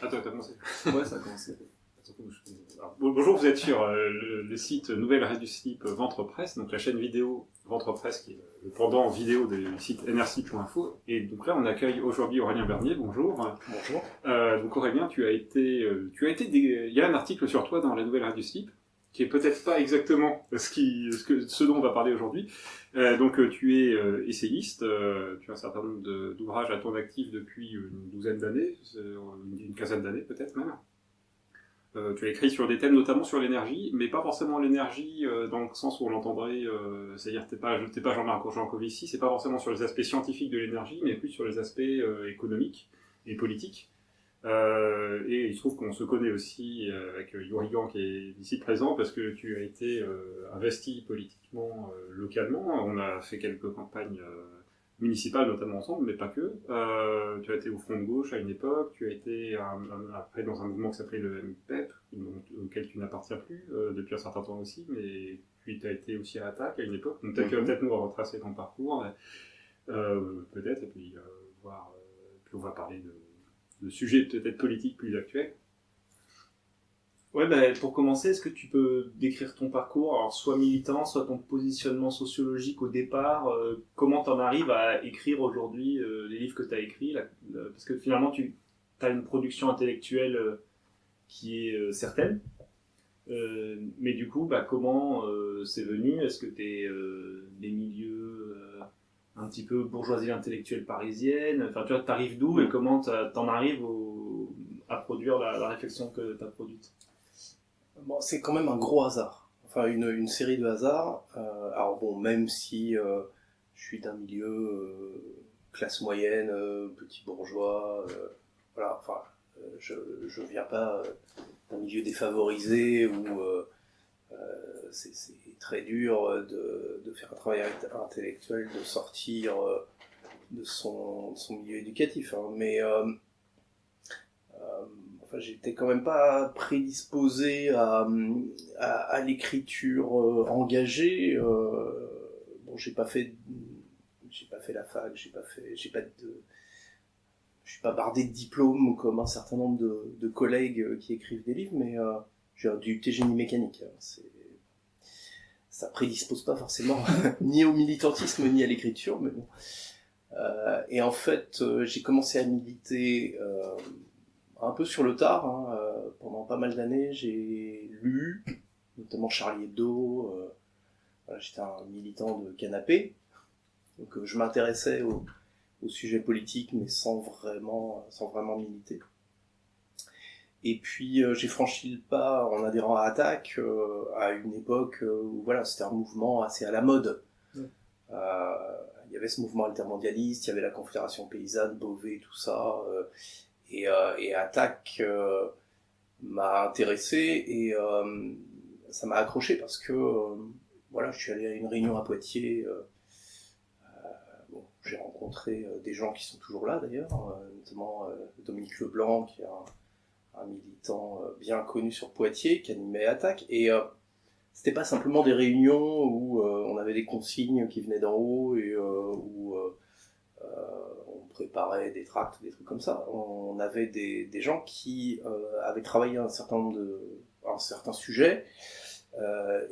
Attends, t'as commencé. Ouais, ça a commencé. Alors, bonjour, vous êtes sur le site Nouvelle Rue du Slip Ventre Presse, donc la chaîne vidéo Ventre Presse qui est le pendant vidéo du site nrc.info. Et donc là, on accueille aujourd'hui Aurélien Bernier. Bonjour. Bonjour. Donc Aurélien, il y a un article sur toi dans la Nouvelle Rue du Slip qui est peut-être pas exactement ce dont on va parler aujourd'hui. Tu es essayiste, tu as un certain nombre d'ouvrages à ton actif depuis une douzaine d'années, une quinzaine d'années peut-être même. Tu as écrit sur des thèmes notamment sur l'énergie, mais pas forcément l'énergie dans le sens où on l'entendrait, c'est-à-dire t'es pas Jean-Marc Jancovici, c'est pas forcément sur les aspects scientifiques de l'énergie, mais plus sur les aspects économiques et politiques. Et il se trouve qu'on se connaît aussi avec Yorigan qui est ici présent parce que tu as été investi politiquement localement. On a fait quelques campagnes municipales notamment ensemble, mais pas que. Tu as été au Front de Gauche à une époque, tu as été après dans un mouvement qui s'appelait le MPEP, auquel tu n'appartiens plus depuis un certain temps aussi, mais puis tu as été aussi à Attaque à une époque. Donc peut-être nous retracer ton parcours, peut-être, et puis puis on va parler de sujets peut-être politiques plus actuels. Ouais, pour commencer, est-ce que tu peux décrire ton parcours, alors soit militant, soit ton positionnement sociologique au départ, comment t'en arrives à écrire aujourd'hui les livres que t'as écrits, parce que finalement tu as une production intellectuelle qui est certaine, mais du coup, comment c'est venu? Est-ce que t'es des milieux un petit peu bourgeoisie intellectuelle parisienne, enfin tu vois, t'arrives d'où et comment t'en arrives à produire la réflexion que t'as produite? Bon, c'est quand même un gros hasard, enfin une série de hasards. Alors bon, même si je suis d'un milieu classe moyenne, petit bourgeois, voilà, enfin, je viens pas d'un milieu défavorisé où c'est très dur de faire un travail intellectuel, de sortir de son milieu éducatif, hein, mais j'étais quand même pas prédisposé à l'écriture engagée. Bon, j'ai pas fait la fac, je suis pas bardé de diplômes comme un certain nombre de collègues qui écrivent des livres, mais j'ai un DUT génie mécanique. Ça prédispose pas forcément ni au militantisme ni à l'écriture, mais bon. Et en fait, j'ai commencé à militer un peu sur le tard, hein. Pendant pas mal d'années, j'ai lu, notamment Charlie Hebdo. Voilà, j'étais un militant de canapé, donc je m'intéressais au sujet politique, mais sans vraiment militer. Et puis j'ai franchi le pas en adhérant à Attaque à une époque où voilà, c'était un mouvement assez à la mode. Il y avait ce mouvement altermondialiste, il y avait la Confédération paysanne, Beauvais, tout ça. Et Attaque m'a intéressé et ça m'a accroché parce que voilà, je suis allé à une réunion à Poitiers. Bon, j'ai rencontré des gens qui sont toujours là d'ailleurs, notamment Dominique Leblanc, qui est un militant bien connu sur Poitiers, qui animait Attaque. Et c'était pas simplement des réunions où on avait des consignes qui venaient d'en haut et où on préparait des tracts, des trucs comme ça. On avait des gens qui avaient travaillé un certain sujet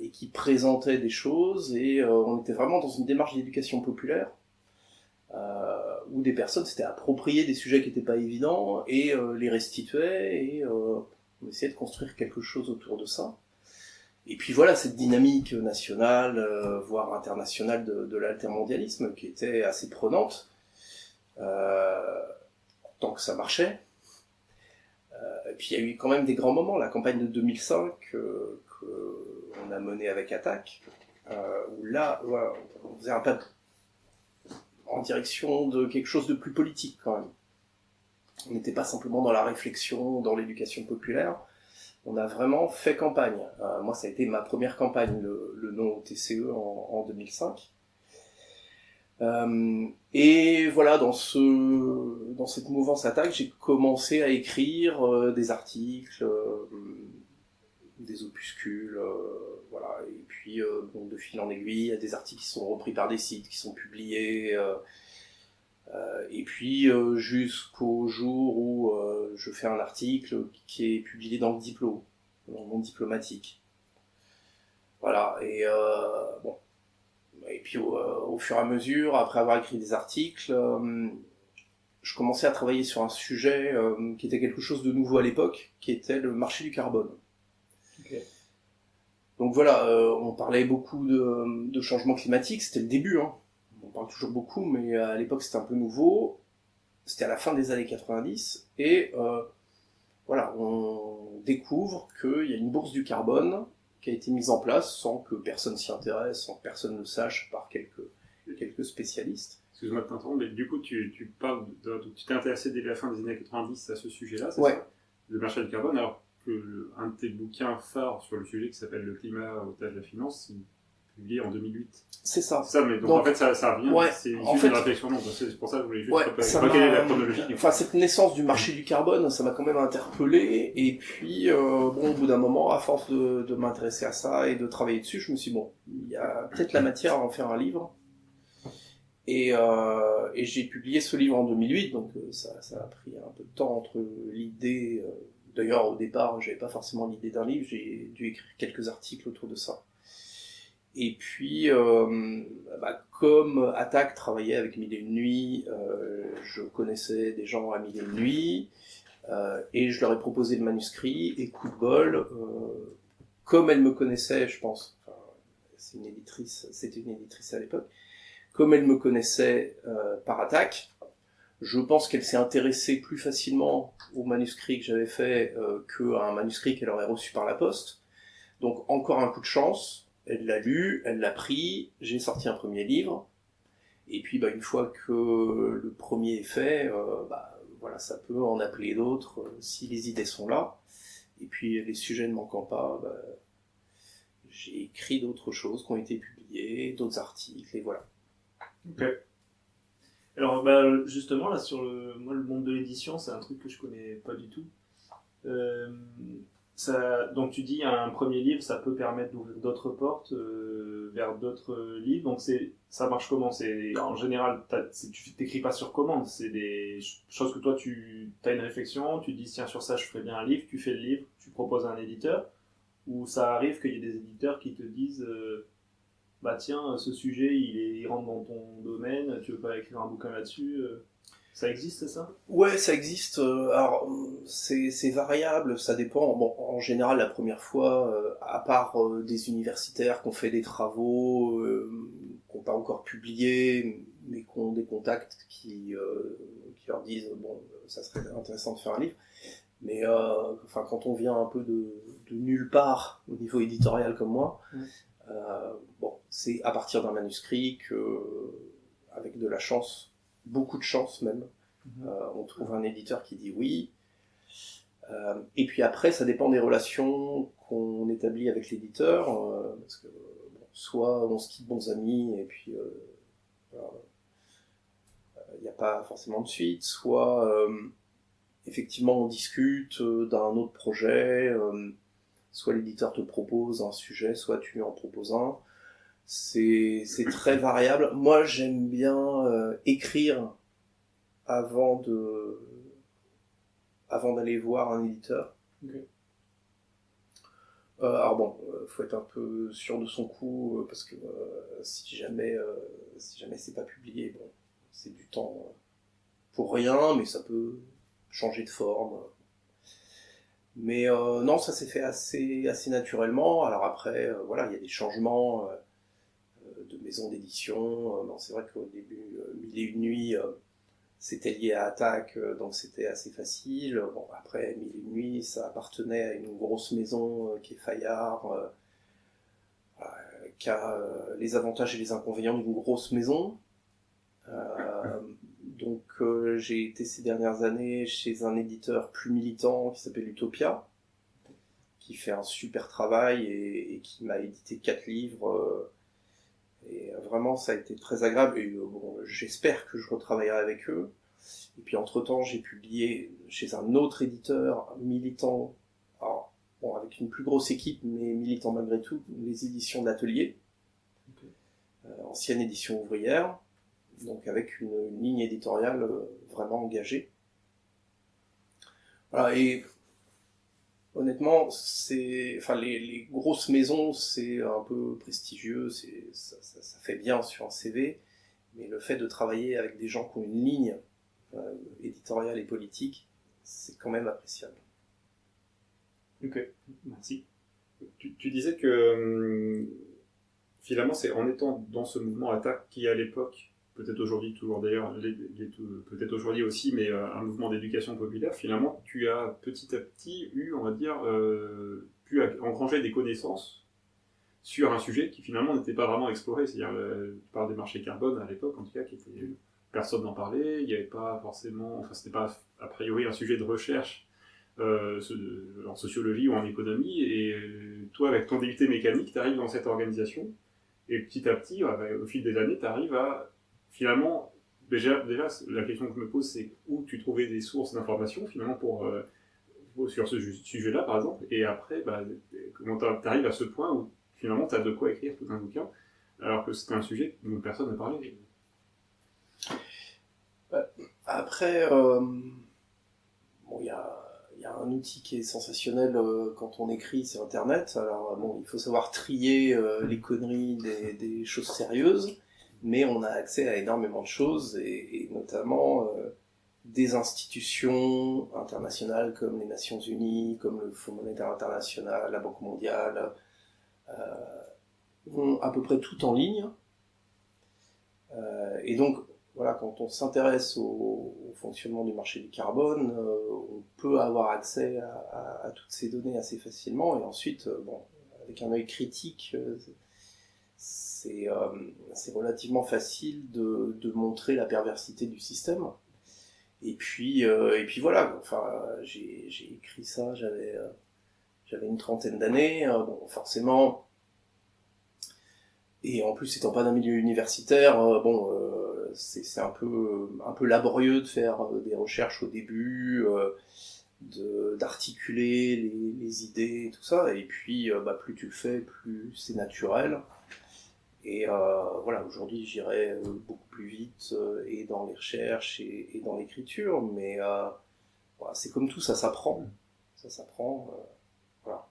et qui présentaient des choses, et on était vraiment dans une démarche d'éducation populaire où des personnes s'étaient appropriées des sujets qui n'étaient pas évidents et les restituaient, et on essayait de construire quelque chose autour de ça. Et puis voilà, cette dynamique nationale, voire internationale de l'altermondialisme qui était assez prenante. Tant que ça marchait. Et puis il y a eu quand même des grands moments. La campagne de 2005 qu'on a menée avec Attaque, où là, voilà, on faisait un pas en direction de quelque chose de plus politique quand même. On n'était pas simplement dans la réflexion, dans l'éducation populaire. On a vraiment fait campagne. Moi, ça a été ma première campagne, le non au TCE en 2005. Et voilà, dans cette mouvance Attaque, j'ai commencé à écrire des articles, des opuscules, voilà. Et puis, bon, de fil en aiguille, il y a des articles qui sont repris par des sites, qui sont publiés. Et puis jusqu'au jour où je fais un article qui est publié dans le Diplo, dans le Monde diplomatique. Voilà, et bon. Et puis au fur et à mesure, après avoir écrit des articles, je commençais à travailler sur un sujet qui était quelque chose de nouveau à l'époque, qui était le marché du carbone. Okay. Donc voilà, on parlait beaucoup de changement climatique, c'était le début, hein. On parle toujours beaucoup, mais à l'époque c'était un peu nouveau. C'était à la fin des années 90, et voilà, on découvre qu'il y a une bourse du carbone qui a été mise en place sans que personne s'y intéresse, sans que personne ne sache, par quelques spécialistes. Excuse-moi de t'interrompre, mais du coup, tu parles tu t'es intéressé dès la fin des années 90 à ce sujet-là, c'est Ouais. ça, le marché du carbone, alors que un de tes bouquins phares sur le sujet qui s'appelle Le climat au tas de la finance, il est publié en 2008. C'est ça. C'est ça, mais donc en fait, ça revient, ouais, c'est en issu fait, d'une réflexion longue. C'est pour ça que je voulais juste ouais, quelle est la chronologie du coup. Enfin, cette naissance du marché du carbone, ça m'a quand même interpellé, et puis, bon, au bout d'un moment, à force de m'intéresser à ça et de travailler dessus, je me suis dit, bon, il y a peut-être la matière à en faire un livre. Et j'ai publié ce livre en 2008, donc ça a pris un peu de temps entre l'idée. D'ailleurs, au départ, j'avais pas forcément l'idée d'un livre, j'ai dû écrire quelques articles autour de ça. Et puis, comme Attaque travaillait avec Mille et une nuits, je connaissais des gens à Mille et une nuits, et je leur ai proposé le manuscrit, et coup de bol, comme elle me connaissait, je pense, enfin, c'était une éditrice à l'époque, comme elle me connaissait par Attaque, je pense qu'elle s'est intéressée plus facilement au manuscrit que j'avais fait qu'à un manuscrit qu'elle aurait reçu par la poste. Donc encore un coup de chance, elle l'a lu, elle l'a pris, j'ai sorti un premier livre, et puis une fois que le premier est fait, voilà, ça peut en appeler d'autres si les idées sont là. Et puis les sujets ne manquant pas, j'ai écrit d'autres choses qui ont été publiées, d'autres articles, et voilà. Ok. Alors justement là moi le monde de l'édition c'est un truc que je connais pas du tout. Donc tu dis un premier livre ça peut permettre d'ouvrir d'autres portes vers d'autres livres, donc ça marche comment? C'est en général tu t'écris pas sur commande, c'est des choses que toi tu as une réflexion, tu dis tiens sur ça je ferais bien un livre, tu fais le livre, tu proposes à un éditeur, ou ça arrive qu'il y ait des éditeurs qui te disent bah tiens, ce sujet, il rentre dans ton domaine, tu veux pas écrire un bouquin là-dessus ça existe, c'est ça? Ouais, ça existe. Alors, c'est variable, ça dépend. Bon, en général, la première fois, à part des universitaires qui ont fait des travaux, qui n'ont pas encore publié, mais qui ont des contacts qui leur disent bon, ça serait intéressant de faire un livre. Mais quand on vient un peu de nulle part au niveau éditorial comme moi, bon, c'est à partir d'un manuscrit que, avec de la chance, beaucoup de chance même, on trouve un éditeur qui dit oui. Et puis après, ça dépend des relations qu'on établit avec l'éditeur, parce que soit on se quitte bons amis et puis il n'y a pas forcément de suite, soit effectivement on discute d'un autre projet, soit l'éditeur te propose un sujet, soit tu lui en proposes un. C'est très variable. Moi, j'aime bien écrire avant d'aller voir un éditeur. Okay. Alors bon, faut être un peu sûr de son coup parce que si jamais c'est pas publié, bon, c'est du temps pour rien, mais ça peut changer de forme. Mais non, ça s'est fait assez naturellement. Alors après, voilà, il y a des changements de maison d'édition. Bon, c'est vrai qu'au début, Mille et une nuits, c'était lié à Attaque, donc c'était assez facile. Bon, après, Mille et une nuits, ça appartenait à une grosse maison qui est Fayard, qui a les avantages et les inconvénients d'une grosse maison. Donc j'ai été ces dernières années chez un éditeur plus militant qui s'appelle Utopia, qui fait un super travail et qui m'a édité 4 livres. Et vraiment, ça a été très agréable. Et bon, j'espère que je retravaillerai avec eux. Et puis entre-temps, j'ai publié chez un autre éditeur militant, alors, bon, avec une plus grosse équipe, mais militant malgré tout, les éditions d'Atelier, ancienne édition ouvrière. donc avec une ligne éditoriale vraiment engagée. Voilà, et honnêtement, les grosses maisons, c'est un peu prestigieux, ça fait bien sur un CV, mais le fait de travailler avec des gens qui ont une ligne éditoriale et politique, c'est quand même appréciable. Ok, merci. Tu disais que finalement, c'est en étant dans ce mouvement attaque qui, à l'époque, peut-être aujourd'hui, toujours d'ailleurs, peut-être aujourd'hui aussi, mais un mouvement d'éducation populaire, finalement, tu as petit à petit eu, on va dire, pu engranger des connaissances sur un sujet qui finalement n'était pas vraiment exploré. C'est-à-dire, tu parles des marchés carbone à l'époque, en tout cas, personne n'en parlait, il n'y avait pas forcément, enfin, c'était pas a priori un sujet de recherche en sociologie ou en économie, et toi, avec ton DUT mécanique, tu arrives dans cette organisation, et petit à petit, au fil des années, tu arrives à, finalement, déjà, la question que je me pose, c'est où tu trouvais des sources d'informations, finalement, sur ce sujet-là, par exemple, et après, comment tu arrives à ce point où, finalement, tu as de quoi écrire tout un bouquin, alors que c'était un sujet dont personne ne parlait. Après, il y a un outil qui est sensationnel quand on écrit sur Internet. Alors, il faut savoir trier les conneries des choses sérieuses, mais on a accès à énormément de choses, et notamment des institutions internationales comme les Nations Unies, comme le Fonds monétaire international, la Banque mondiale, ont à peu près tout en ligne. Et donc, voilà, quand on s'intéresse au fonctionnement du marché du carbone, on peut avoir accès à toutes ces données assez facilement, et ensuite, avec un œil critique, c'est relativement facile de montrer la perversité du système. Et puis voilà, enfin, j'ai écrit ça, j'avais une trentaine d'années, forcément, et en plus étant pas d'un milieu universitaire, c'est un peu laborieux de faire des recherches au début, d'articuler les idées, tout ça, et puis plus tu le fais, plus c'est naturel. Et voilà, aujourd'hui j'irai beaucoup plus vite et dans les recherches et dans l'écriture, mais voilà, c'est comme tout, ça s'apprend. Ça s'apprend, voilà.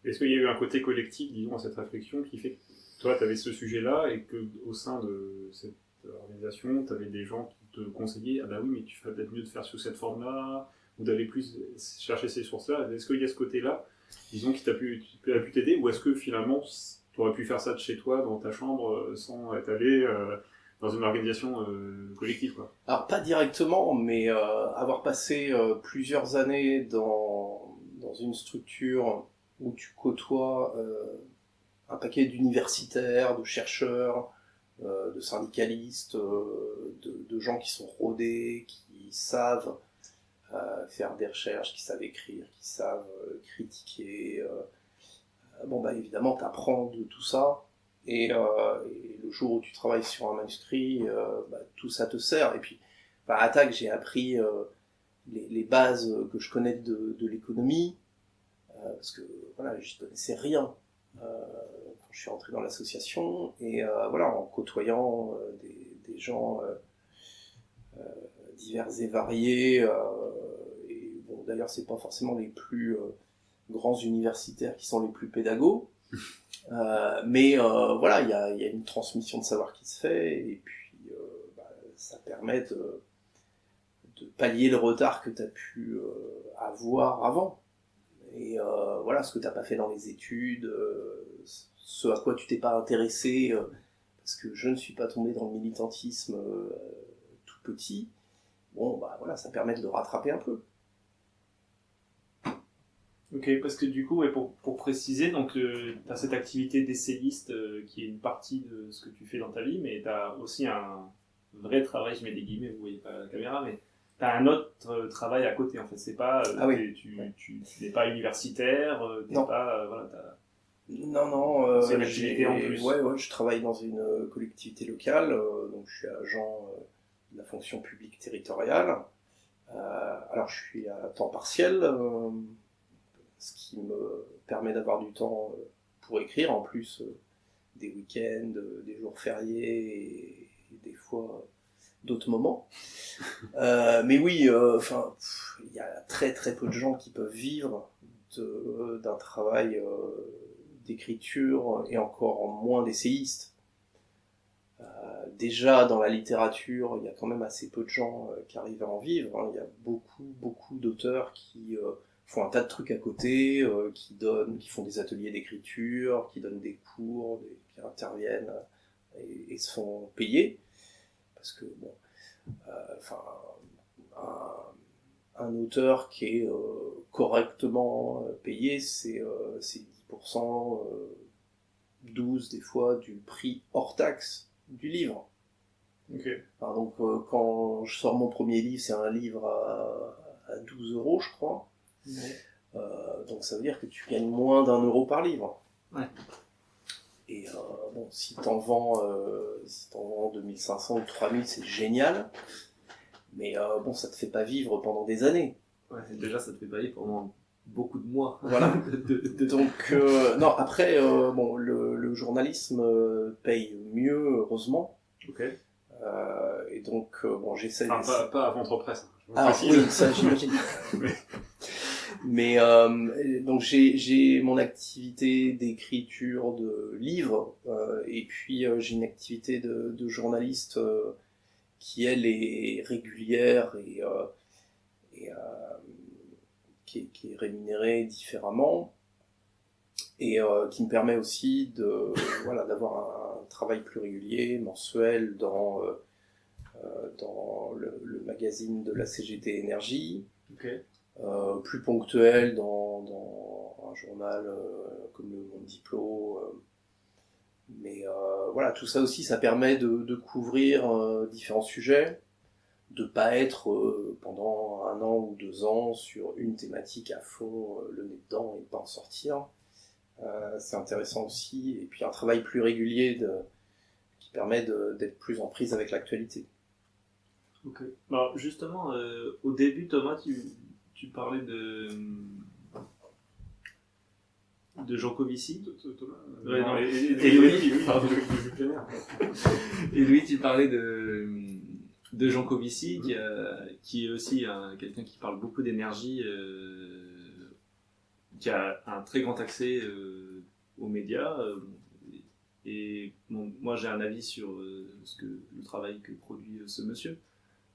Est-ce qu'il y a eu un côté collectif, disons, à cette réflexion qui fait que toi, tu avais ce sujet-là et qu'au sein de cette organisation, tu avais des gens qui te conseillaient « Ah bah oui, mais tu ferais peut-être mieux de faire sous cette forme-là » ou d'aller plus chercher ces sources-là. Est-ce qu'il y a ce côté-là, disons, qui a pu t'aider, ou est-ce que finalement, tu aurais pu faire ça de chez toi, dans ta chambre, sans être allé dans une organisation collective, quoi? Alors pas directement, mais avoir passé plusieurs années dans une structure où tu côtoies un paquet d'universitaires, de chercheurs, de syndicalistes, de gens qui sont rodés, qui savent faire des recherches, qui savent écrire, qui savent critiquer. Évidemment, tu apprends de tout ça, et le jour où tu travailles sur un manuscrit, tout ça te sert. Et puis, à Attaque, j'ai appris les bases que je connais de l'économie, parce que voilà, j'y connaissais rien quand je suis rentré dans l'association, et en côtoyant des gens divers et variés, d'ailleurs c'est pas forcément les plus grands universitaires qui sont les plus pédagogues, mais voilà, il y a une transmission de savoir qui se fait, et puis ça permet de pallier le retard que tu as pu avoir avant. Et voilà, ce que tu n'as pas fait dans les études, ce à quoi tu t'es pas intéressé, parce que je ne suis pas tombé dans le militantisme tout petit, voilà, ça permet de le rattraper un peu. Ok, parce que du coup, pour préciser, donc tu as cette activité d'essayiste qui est une partie de ce que tu fais dans ta vie, mais tu as aussi un vrai travail, je mets des guillemets, vous voyez pas la caméra, mais tu as un autre travail à côté en fait. C'est pas, tu n'es pas universitaire, t'es non. pas, Non, c'est une activité en plus. Ouais, je travaille dans une collectivité locale, donc je suis agent de la fonction publique territoriale. Alors je suis à temps partiel, ce qui me permet d'avoir du temps pour écrire, en plus des week-ends, des jours fériés, et des fois d'autres moments. Mais oui, enfin, il y a très très peu de gens qui peuvent vivre d'un travail d'écriture et encore moins d'essayiste. Déjà dans la littérature, il y a quand même assez peu de gens qui arrivent à en vivre. Hein. Il y a beaucoup d'auteurs qui font un tas de trucs à côté, qui font des ateliers d'écriture, qui donnent des cours, qui interviennent et se font payer. Parce que bon, un auteur qui est correctement payé, c'est 10%, 12% des fois du prix hors taxe du livre. Okay. Alors donc quand je sors mon premier livre, c'est un livre à 12 €, je crois. Ouais. Donc ça veut dire que tu gagnes moins d'1 € par livre. Ouais. Et bon, si t'en vends 2500 ou 3000, c'est génial. Mais bon, ça te fait pas vivre pendant des années. Ouais, déjà, ça te fait pas vivre pendant beaucoup de mois. Voilà. Donc, non, après, bon, le journalisme paye mieux, heureusement. Ok. Et donc, bon, j'essaie... Enfin, pas à Ventre-Presse. Ah oui, ça, j'imagine. Mais donc j'ai mon activité d'écriture de livres et puis j'ai une activité de journaliste qui elle est régulière et qui est rémunérée différemment et qui me permet aussi voilà, d'avoir un travail plus régulier, mensuel dans le magazine de la CGT Énergie. Okay. Plus ponctuel dans un journal comme le Monde Diplo. Mais voilà, tout ça aussi, ça permet de couvrir différents sujets, de pas être pendant 1 an ou 2 ans sur une thématique à fond, le nez dedans et pas en sortir. C'est intéressant aussi. Et puis un travail plus régulier qui permet d'être plus en prise avec l'actualité. Ok. Alors justement, au début, Thomas, tu parlais de Jean Covici. Ouais, non, et Louis, pardon. Et Louis, tu parlais de Jean Covici, qui est aussi quelqu'un qui parle beaucoup d'énergie, qui a un très grand accès aux médias. Et bon, moi, j'ai un avis sur le travail que produit ce monsieur.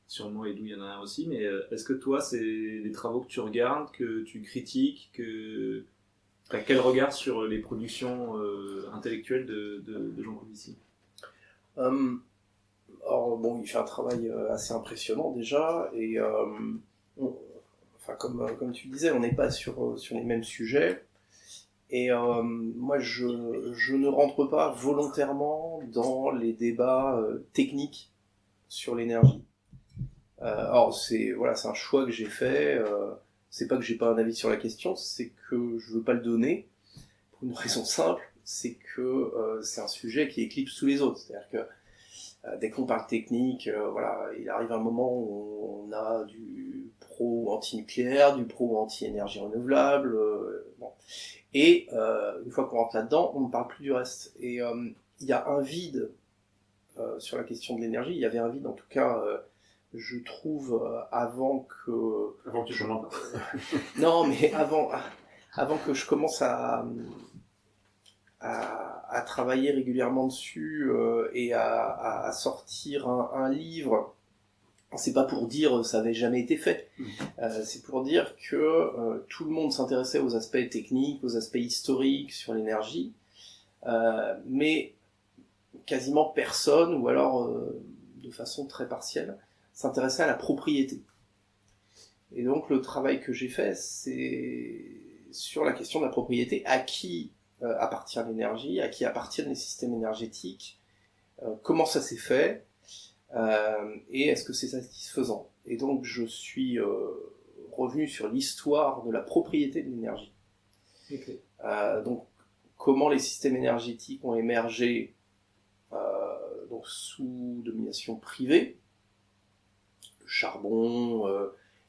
Sûrement, Edoui, il y en a un aussi, mais est-ce que toi, c'est des travaux que tu regardes, que tu critiques, t'as quel regard sur les productions intellectuelles de Jean Covici? Alors bon, il fait un travail assez impressionnant déjà, et enfin comme tu disais, on n'est pas sur les mêmes sujets, et moi je ne rentre pas volontairement dans les débats techniques sur l'énergie. Alors c'est un choix que j'ai fait. C'est pas que j'ai pas un avis sur la question, c'est que je veux pas le donner pour une raison simple, c'est que c'est un sujet qui éclipse tous les autres. C'est-à-dire que dès qu'on parle technique, voilà, il arrive un moment où on a du pro anti-nucléaire, du pro anti-énergie renouvelable, bon. Et une fois qu'on rentre là-dedans, on ne parle plus du reste. Et il y a un vide sur la question de l'énergie. Il y avait un vide en tout cas. Je trouve avant que tu commences. non, mais avant que je commence à travailler régulièrement dessus et à sortir un livre, c'est pas pour dire ça avait jamais été fait. C'est pour dire que tout le monde s'intéressait aux aspects techniques, aux aspects historiques sur l'énergie, mais quasiment personne, ou alors de façon très partielle, s'intéressait à la propriété. Et donc le travail que j'ai fait, c'est sur la question de la propriété, à qui appartient l'énergie, à qui appartiennent les systèmes énergétiques, comment ça s'est fait, et est-ce que c'est satisfaisant. Et donc je suis revenu sur l'histoire de la propriété de l'énergie. Okay. Donc comment les systèmes énergétiques ont émergé donc sous domination privée, le charbon,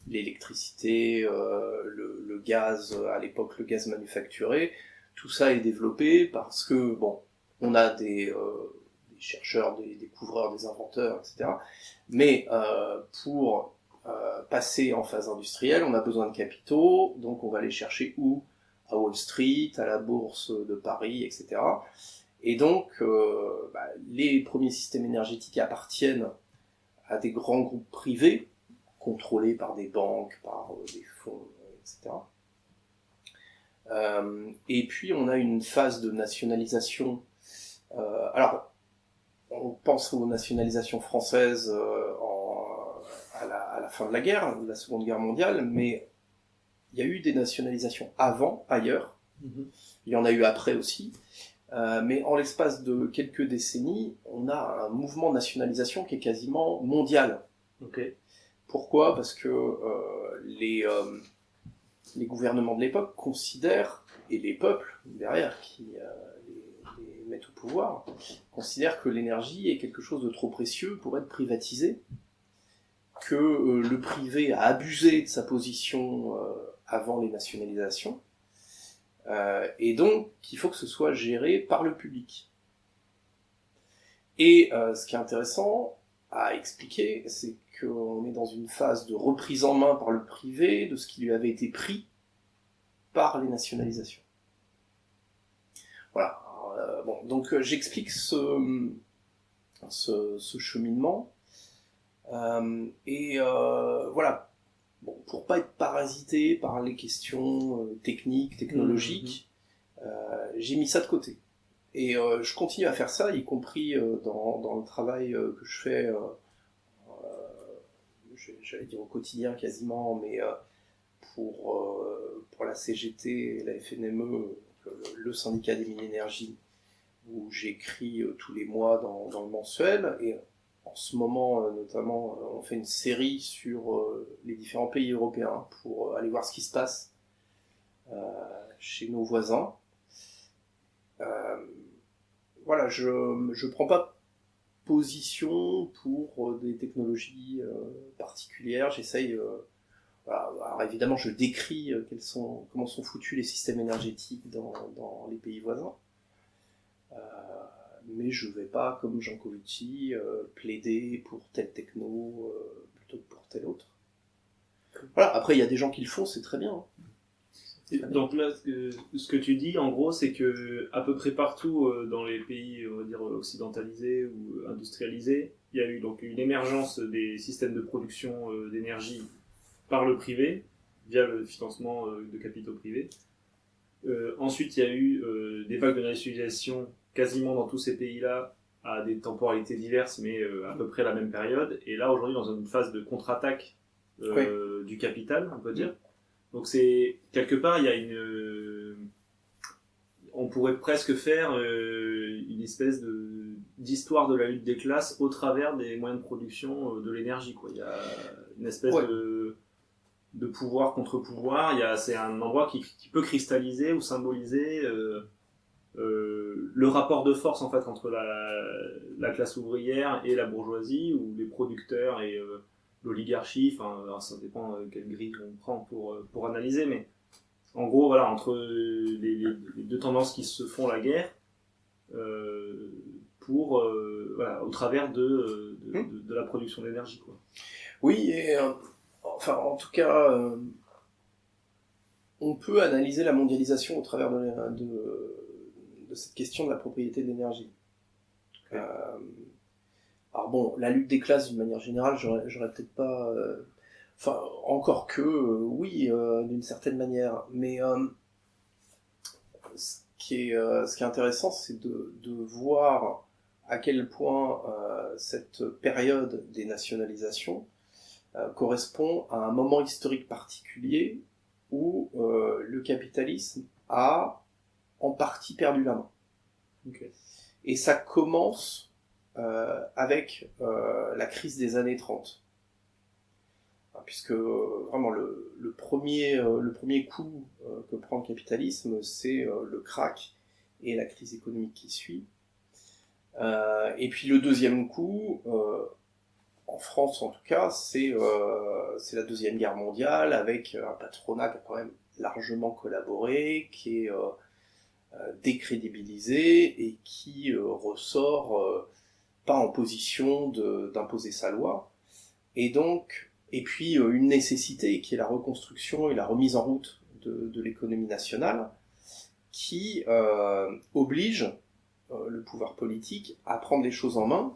l'électricité, le gaz, à l'époque le gaz manufacturé, tout ça est développé parce que bon, on a des chercheurs, des découvreurs, des inventeurs, etc. Mais pour passer en phase industrielle, on a besoin de capitaux, donc on va les chercher où? À Wall Street, à la bourse de Paris, etc. Et donc, les premiers systèmes énergétiques appartiennent à des grands groupes privés, contrôlés par des banques, par des fonds, etc. Et puis, on a une phase de nationalisation. Alors, on pense aux nationalisations françaises à la fin de la guerre, de la Seconde Guerre mondiale, mais il y a eu des nationalisations avant, ailleurs. Il y en a eu après aussi. Mais en l'espace de quelques décennies, on a un mouvement de nationalisation qui est quasiment mondial. Okay. Pourquoi ? Parce que les gouvernements de l'époque considèrent, et les peuples derrière qui les mettent au pouvoir, considèrent que l'énergie est quelque chose de trop précieux pour être privatisé, que le privé a abusé de sa position avant les nationalisations, et donc qu'il faut que ce soit géré par le public. Et ce qui est intéressant à expliquer, c'est qu'on est dans une phase de reprise en main par le privé de ce qui lui avait été pris par les nationalisations. Voilà. Alors, donc j'explique ce cheminement. Voilà. Bon, pour pas être parasité par les questions techniques, technologiques, j'ai mis ça de côté. Et je continue à faire ça, y compris dans le travail que je fais, j'allais dire au quotidien quasiment, mais pour la CGT et la FNME, le syndicat des mines énergie, où j'écris tous les mois dans le mensuel. Et en ce moment, notamment, on fait une série sur les différents pays européens pour aller voir ce qui se passe chez nos voisins. Voilà, je prends pas position pour des technologies particulières. J'essaye. Voilà, alors évidemment, je décris comment sont foutus les systèmes énergétiques dans les pays voisins. Mais je ne vais pas, comme Jancovici, plaider pour telle techno plutôt que pour telle autre. Voilà, après, il y a des gens qui le font, c'est très bien. Hein. Donc là, ce que tu dis, en gros, c'est que à peu près partout dans les pays, on va dire, occidentalisés ou industrialisés, il y a eu donc une émergence des systèmes de production d'énergie par le privé, via le financement de capitaux privés. Ensuite, il y a eu des vagues de nationalisation quasiment dans tous ces pays-là, à des temporalités diverses, mais à peu près la même période. Et là, aujourd'hui, dans une phase de contre-attaque du capital, on peut dire. Donc c'est quelque part, il y a on pourrait presque faire une espèce d'histoire de la lutte des classes au travers des moyens de production de l'énergie, quoi. Il y a une espèce de pouvoir contre pouvoir. C'est un endroit qui peut cristalliser ou symboliser le rapport de force en fait entre la classe ouvrière et la bourgeoisie, ou les producteurs et l'oligarchie. Enfin, alors ça dépend quelle grille on prend pour analyser, mais en gros, voilà, entre les deux tendances qui se font la guerre, voilà, au travers de la production d'énergie, quoi. Oui, et enfin, en tout cas, on peut analyser la mondialisation au travers de cette question de la propriété de l'énergie. Okay. Alors bon, la lutte des classes, d'une manière générale, j'aurais peut-être pas... Enfin, encore que, oui, d'une certaine manière. Mais ce qui est intéressant, c'est de voir à quel point cette période des nationalisations correspond à un moment historique particulier où le capitalisme a en partie perdu la main. Okay. Et ça commence avec la crise des années 30. Puisque vraiment le premier coup que prend le capitalisme, c'est le krach et la crise économique qui suit. Et puis le deuxième coup, en France en tout cas, c'est la Deuxième Guerre mondiale, avec un patronat qui a quand même largement collaboré, qui est décrédibilisé et qui ressort pas en position d'imposer sa loi, et puis une nécessité qui est la reconstruction et la remise en route de l'économie nationale, qui oblige le pouvoir politique à prendre les choses en main,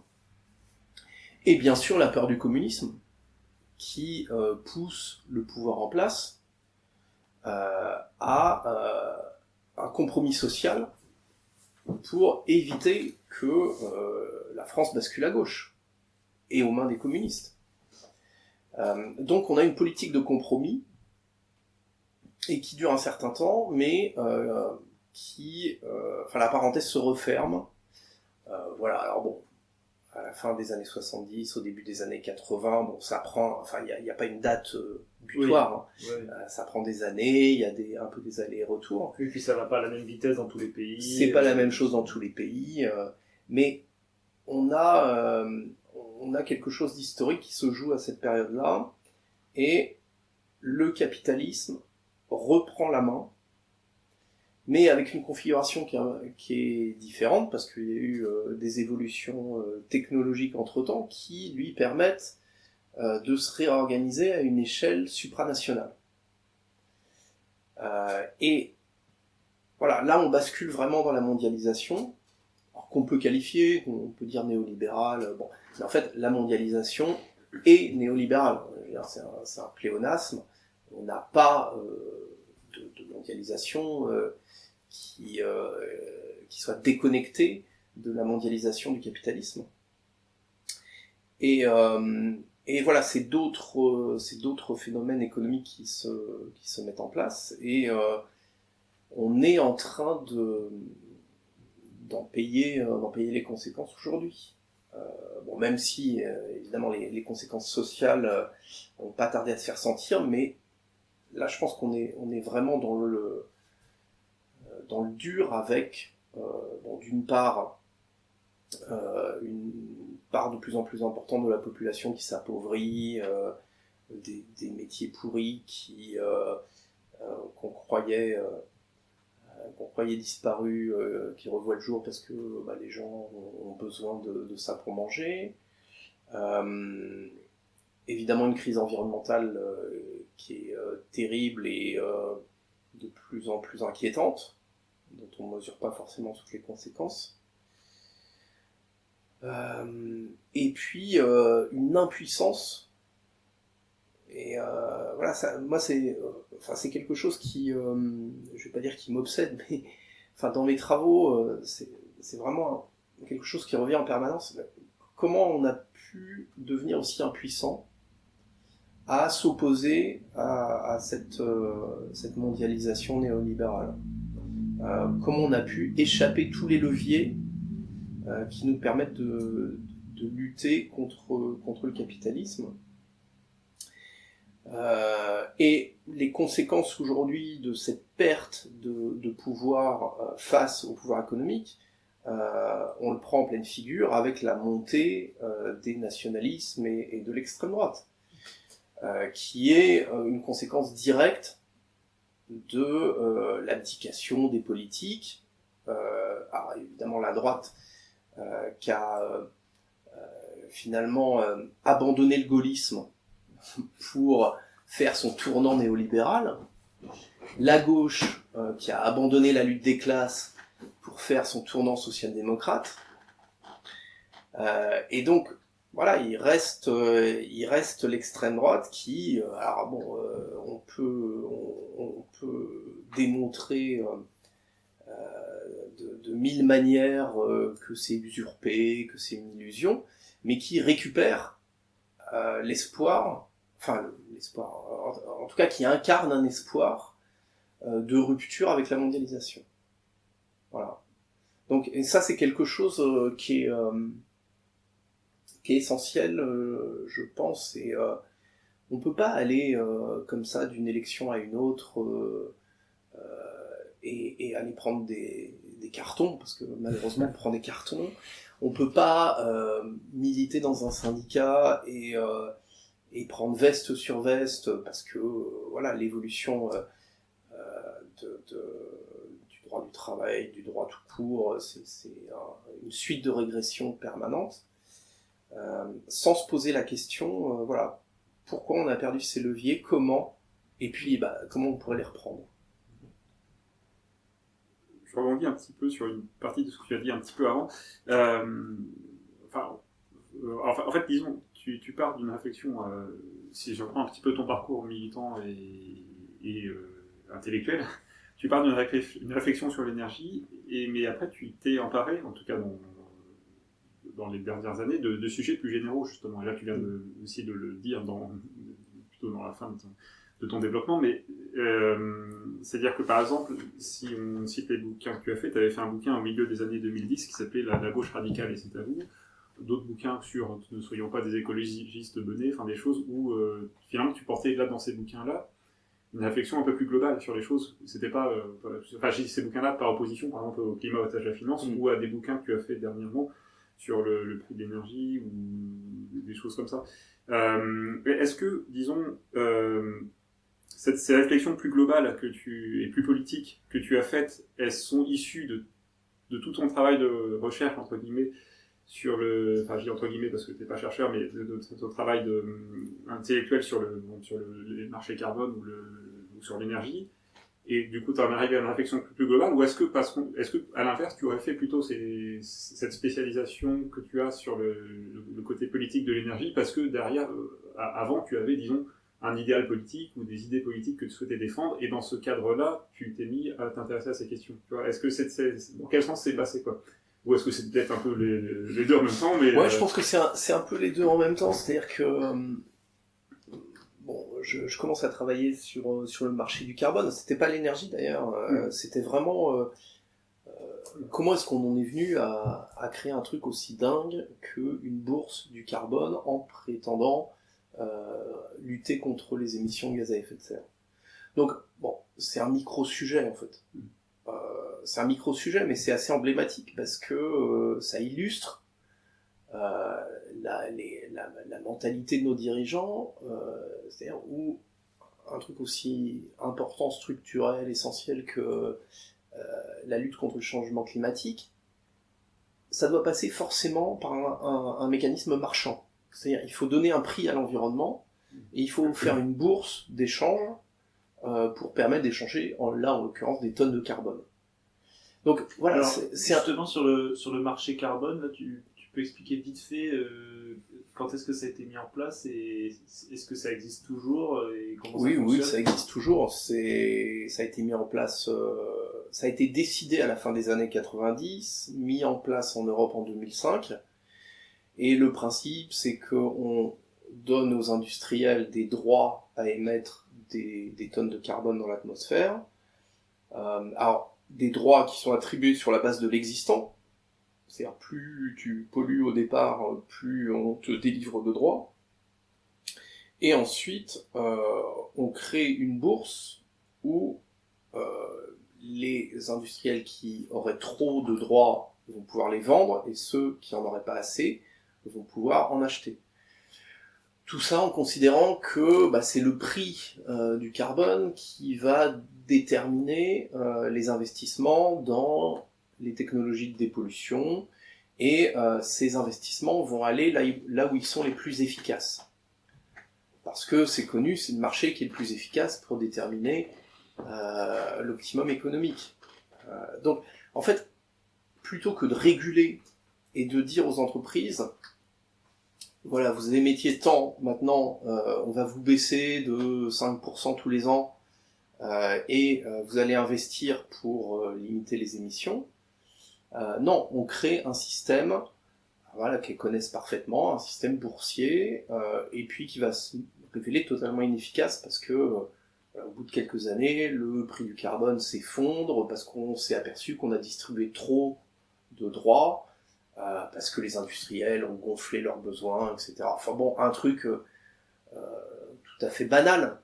et bien sûr la peur du communisme, qui pousse le pouvoir en place à un compromis social pour éviter que la France bascule à gauche et aux mains des communistes. Donc on a une politique de compromis et qui dure un certain temps, mais la parenthèse se referme. Voilà, alors bon, à la fin des années 70, au début des années 80, bon, ça prend, enfin, il n'y a pas une date butoir, oui. Ouais. Ça prend des années, il y a un peu des allers-retours. Et puis ça va pas à la même vitesse dans tous les pays. C'est pas la même chose dans tous les pays, mais on a quelque chose d'historique qui se joue à cette période-là, et le capitalisme reprend la main, mais avec une configuration qui est différente, parce qu'il y a eu des évolutions technologiques entre-temps qui lui permettent de se réorganiser à une échelle supranationale. Et voilà, là on bascule vraiment dans la mondialisation, alors qu'on peut qualifier, on peut dire néolibérale, bon, mais en fait la mondialisation est néolibérale. Je veux dire, c'est un pléonasme, on n'a pas de mondialisation qui soit déconnectée de la mondialisation du capitalisme. Et voilà, c'est d'autres phénomènes économiques qui se mettent en place, et on est en train d'en payer les conséquences aujourd'hui. Bon, même si évidemment les conséquences sociales n'ont pas tardé à se faire sentir, mais là je pense qu'on est vraiment dans le dur, avec bon, d'une part une part de plus en plus importante de la population qui s'appauvrit, des métiers pourris qu'on croyait disparus, qui revoient le jour parce que les gens ont besoin de ça pour manger. Évidemment une crise environnementale qui est terrible et de plus en plus inquiétante, dont on ne mesure pas forcément toutes les conséquences. Et puis une impuissance. Et voilà, moi c'est quelque chose qui, je vais pas dire qui m'obsède, mais dans mes travaux, c'est vraiment quelque chose qui revient en permanence. Comment on a pu devenir aussi impuissant à s'opposer à cette mondialisation néolibérale. Comment on a pu échapper tous les leviers qui nous permettent de lutter contre le capitalisme. Et les conséquences aujourd'hui de cette perte de pouvoir face au pouvoir économique, on le prend en pleine figure avec la montée des nationalismes et de l'extrême droite, qui est une conséquence directe de l'abdication des politiques. Alors évidemment la droite qui a finalement abandonné le gaullisme pour faire son tournant néolibéral, la gauche qui a abandonné la lutte des classes pour faire son tournant social-démocrate, et donc voilà, il reste l'extrême droite qui, alors bon, on peut démontrer de mille manières que c'est usurpé, que c'est une illusion, mais qui récupère l'espoir, en tout cas qui incarne un espoir de rupture avec la mondialisation. Voilà. Donc, et ça c'est quelque chose qui est essentiel, je pense, et on peut pas aller comme ça d'une élection à une autre et aller prendre des cartons, parce que malheureusement on prend des cartons. On peut pas militer dans un syndicat et prendre veste sur veste, parce que voilà, l'évolution du droit du travail, du droit tout court, c'est une suite de régressions permanentes. sans se poser la question, voilà, pourquoi on a perdu ces leviers, comment, et puis comment on pourrait les reprendre. Je rebondis un petit peu sur une partie de ce que tu as dit un petit peu avant. En fait, disons, tu pars d'une réflexion, si je reprends un petit peu ton parcours militant et intellectuel, tu pars d'une réflexion sur l'énergie, mais après tu t'es emparé, en tout cas dans les dernières années, de sujets plus généraux, justement. Et là, tu viens aussi de le dire plutôt dans la fin de ton développement, mais c'est-à-dire que, par exemple, si on cite les bouquins que tu as fait, tu avais fait un bouquin au milieu des années 2010 qui s'appelait La gauche radicale et c'est à vous. D'autres bouquins sur Ne soyons pas des écologistes benets, enfin des choses où finalement tu portais là dans ces bouquins-là une réflexion un peu plus globale sur les choses. C'était pas, j'ai dit ces bouquins-là par opposition par exemple au climat, otage, la finance, ou à des bouquins que tu as fait dernièrement sur le prix de l'énergie ou des choses comme ça. Est-ce que, disons, ces réflexions plus globales et plus politiques que tu as faites, elles sont issues de tout ton travail de recherche, entre guillemets, sur je dis entre guillemets parce que t'es pas chercheur, mais de ton travail intellectuel sur les marchés carbone ou sur l'énergie, et du coup tu en arrives à une réflexion plus globale, ou est-ce que à l'inverse tu aurais fait plutôt cette spécialisation que tu as sur le côté politique de l'énergie, parce que derrière, avant tu avais, disons, un idéal politique ou des idées politiques que tu souhaitais défendre, et dans ce cadre-là, tu t'es mis à t'intéresser à ces questions. Tu vois, est-ce que dans quel sens c'est passé, quoi? Ou est-ce que c'est peut-être un peu les deux en même temps, mais... Ouais, je pense que c'est un peu les deux en même temps, c'est-à-dire que je commence à travailler sur le marché du carbone. C'était pas l'énergie d'ailleurs, c'était vraiment comment est-ce qu'on en est venu à créer un truc aussi dingue qu'une bourse du carbone en prétendant lutter contre les émissions de gaz à effet de serre. Donc c'est un micro-sujet en fait. C'est un micro-sujet, mais c'est assez emblématique parce que ça illustre la mentalité de nos dirigeants, c'est-à-dire où un truc aussi important, structurel, essentiel que la lutte contre le changement climatique, ça doit passer forcément par un mécanisme marchand. C'est-à-dire il faut donner un prix à l'environnement et il faut faire une bourse d'échange pour permettre d'échanger, en l'occurrence, des tonnes de carbone. Donc voilà, alors, c'est justement sur le marché carbone, là, tu peux expliquer vite fait quand est-ce que ça a été mis en place et est-ce que ça existe toujours et comment ça fonctionne? Oui, ça existe toujours. Ça a été mis en place, ça a été décidé à la fin des années 90, mis en place en Europe en 2005. Et le principe, c'est qu'on donne aux industriels des droits à émettre des tonnes de carbone dans l'atmosphère. Alors, des droits qui sont attribués sur la base de l'existant, c'est-à-dire plus tu pollues au départ, plus on te délivre de droits. Et ensuite, on crée une bourse où les industriels qui auraient trop de droits vont pouvoir les vendre, et ceux qui n'en auraient pas assez vont pouvoir en acheter. Tout ça en considérant que c'est le prix du carbone qui va déterminer les investissements dans les technologies de dépollution, et ces investissements vont aller là où ils sont les plus efficaces. Parce que c'est connu, c'est le marché qui est le plus efficace pour déterminer l'optimum économique. Donc, en fait, plutôt que de réguler et de dire aux entreprises, voilà, vous émettiez tant, maintenant on va vous baisser de 5% tous les ans, et vous allez investir pour limiter les émissions. Non, on crée un système qu'ils connaissent parfaitement, un système boursier, et puis qui va se révéler totalement inefficace parce que au bout de quelques années, le prix du carbone s'effondre parce qu'on s'est aperçu qu'on a distribué trop de droits, parce que les industriels ont gonflé leurs besoins, etc. Enfin bon, un truc tout à fait banal.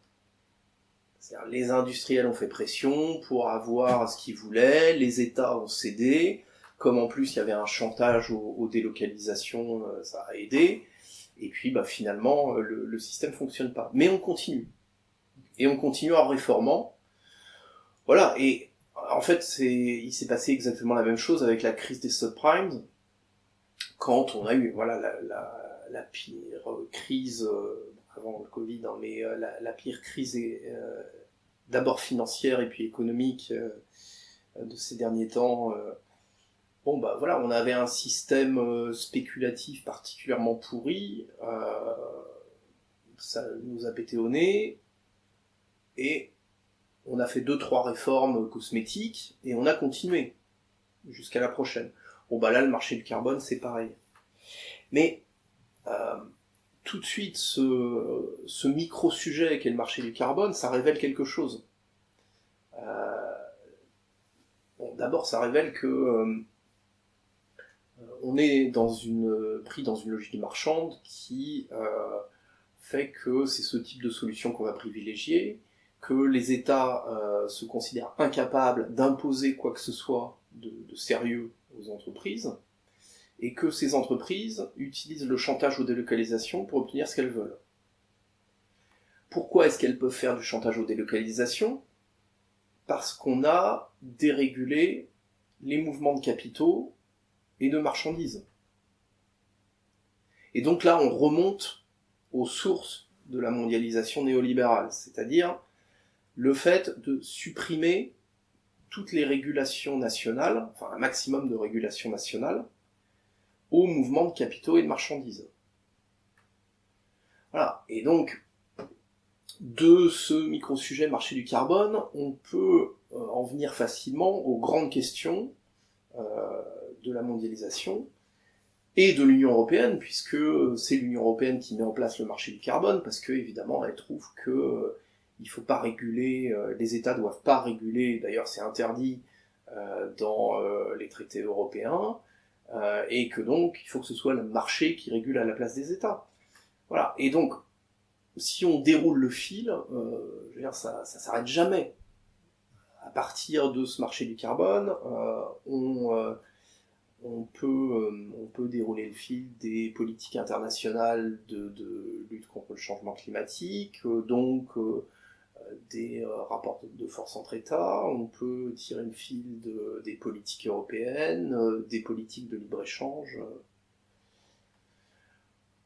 C'est-à-dire, les industriels ont fait pression pour avoir ce qu'ils voulaient, les États ont cédé, comme en plus il y avait un chantage aux délocalisations, ça a aidé, et puis finalement le système fonctionne pas. Mais on continue. Et on continue en réformant. Voilà, et en fait il s'est passé exactement la même chose avec la crise des subprimes, quand on a eu la pire crise, avant le Covid, hein, mais la pire crise est d'abord financière et puis économique de ces derniers temps. Bon, bah voilà, on avait un système spéculatif particulièrement pourri, ça nous a pété au nez, et on a fait 2-3 réformes cosmétiques, et on a continué jusqu'à la prochaine. Bon, bah là, le marché du carbone, c'est pareil. Mais tout de suite, ce micro-sujet qu'est le marché du carbone, ça révèle quelque chose. Bon, d'abord, ça révèle que on est pris dans une logique marchande qui fait que c'est ce type de solution qu'on va privilégier, que les États se considèrent incapables d'imposer quoi que ce soit de sérieux aux entreprises, et que ces entreprises utilisent le chantage aux délocalisations pour obtenir ce qu'elles veulent. Pourquoi est-ce qu'elles peuvent faire du chantage aux délocalisations ? Parce qu'on a dérégulé les mouvements de capitaux et de marchandises. Et donc là, on remonte aux sources de la mondialisation néolibérale, c'est-à-dire le fait de supprimer toutes les régulations nationales, enfin un maximum de régulations nationales, aux mouvements de capitaux et de marchandises. Voilà, et donc, de ce micro-sujet marché du carbone, on peut en venir facilement aux grandes questions de la mondialisation et de l'Union européenne, puisque c'est l'Union européenne qui met en place le marché du carbone, parce que évidemment elle trouve que il faut pas réguler, les États doivent pas réguler, d'ailleurs c'est interdit dans les traités européens, et que donc il faut que ce soit le marché qui régule à la place des États. Voilà, et donc si on déroule le fil, je veux dire, ça s'arrête jamais. À partir de ce marché du carbone, on peut dérouler le fil des politiques internationales de lutte contre le changement climatique, donc des rapports de force entre États, on peut tirer le fil des politiques européennes, des politiques de libre-échange.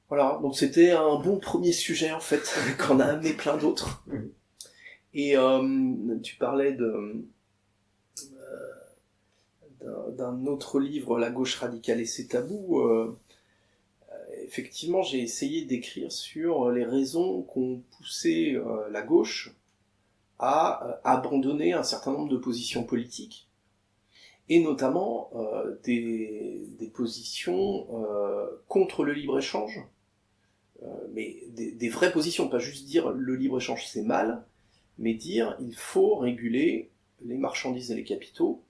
Voilà, donc c'était un bon premier sujet en fait, qu'on a amené plein d'autres. Et tu parlais d'un autre livre, La gauche radicale et ses tabous. Effectivement, j'ai essayé d'écrire sur les raisons qu'ont poussé la gauche à abandonner un certain nombre de positions politiques, et notamment des positions contre le libre-échange, mais des vraies positions, pas juste dire le libre-échange c'est mal, mais dire il faut réguler les marchandises et les capitaux,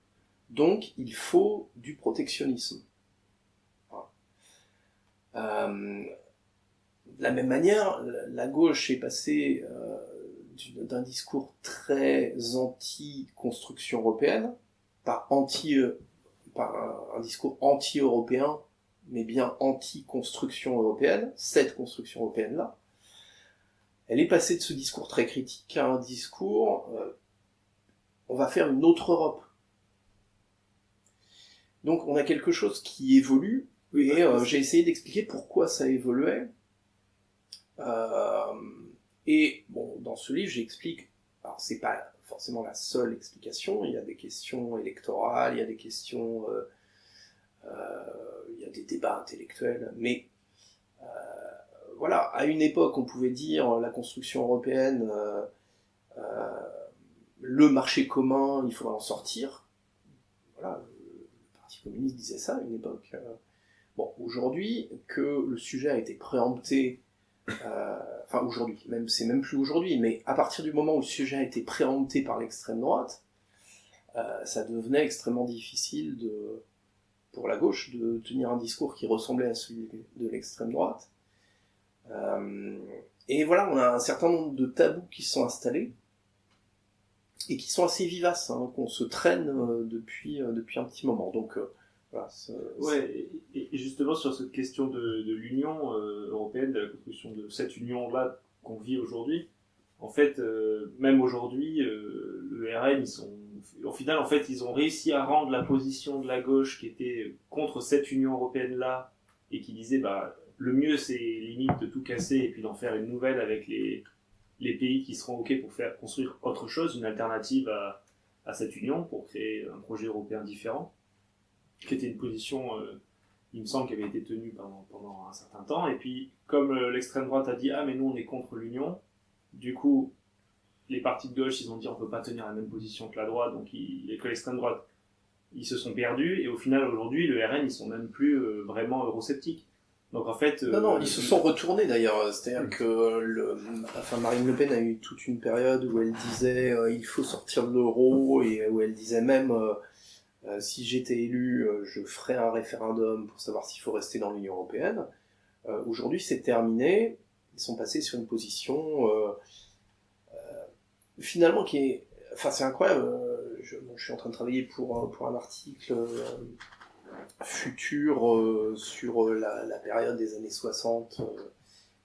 donc il faut du protectionnisme. Voilà. De la même manière, la gauche est passée d'un discours très anti-construction européenne, par un discours anti-européen, mais bien anti-construction européenne, cette construction européenne-là. Elle est passée de ce discours très critique à un discours on va faire une autre Europe. Donc on a quelque chose qui évolue, et j'ai essayé d'expliquer pourquoi ça évoluait. Et bon, dans ce livre, j'explique, alors c'est pas forcément la seule explication, il y a des questions électorales, il y a des questions, il y a des débats intellectuels, mais voilà, à une époque on pouvait dire la construction européenne, le marché commun, il faudrait en sortir. Voilà, le Parti communiste disait ça à une époque. Bon, aujourd'hui, que le sujet a été préempté, enfin aujourd'hui, c'est même plus aujourd'hui, mais à partir du moment où le sujet a été préempté par l'extrême droite, ça devenait extrêmement difficile pour la gauche de tenir un discours qui ressemblait à celui de l'extrême droite. Et voilà, on a un certain nombre de tabous qui se sont installés, et qui sont assez vivaces, hein, qu'on se traîne depuis un petit moment. Donc voilà. Ouais, et justement sur cette question de l'Union européenne, de la construction de cette union-là qu'on vit aujourd'hui, en fait, même aujourd'hui, le RN, au final, en fait, ils ont réussi à rendre la position de la gauche qui était contre cette Union européenne-là, et qui disait, bah, le mieux c'est limite de tout casser et puis d'en faire une nouvelle avec les pays qui seront OK pour faire construire autre chose, une alternative à cette union, pour créer un projet européen différent, qui était une position, il me semble, qui avait été tenue pendant un certain temps. Et puis, comme l'extrême droite a dit « Ah, mais nous, on est contre l'union », du coup, les partis de gauche, ils ont dit « On peut pas tenir la même position que la droite », donc que l'extrême droite, ils se sont perdus. Et au final, aujourd'hui, le RN, ils sont même plus vraiment eurosceptiques. Donc en fait... Non, ils se sont retournés d'ailleurs. C'est-à-dire que Marine Le Pen a eu toute une période où elle disait il faut sortir de l'euro, et où elle disait même si j'étais élu, je ferais un référendum pour savoir s'il faut rester dans l'Union européenne. Aujourd'hui, c'est terminé. Ils sont passés sur une position finalement qui est... Enfin, c'est incroyable. Je suis en train de travailler pour un article... futur sur la période des années 60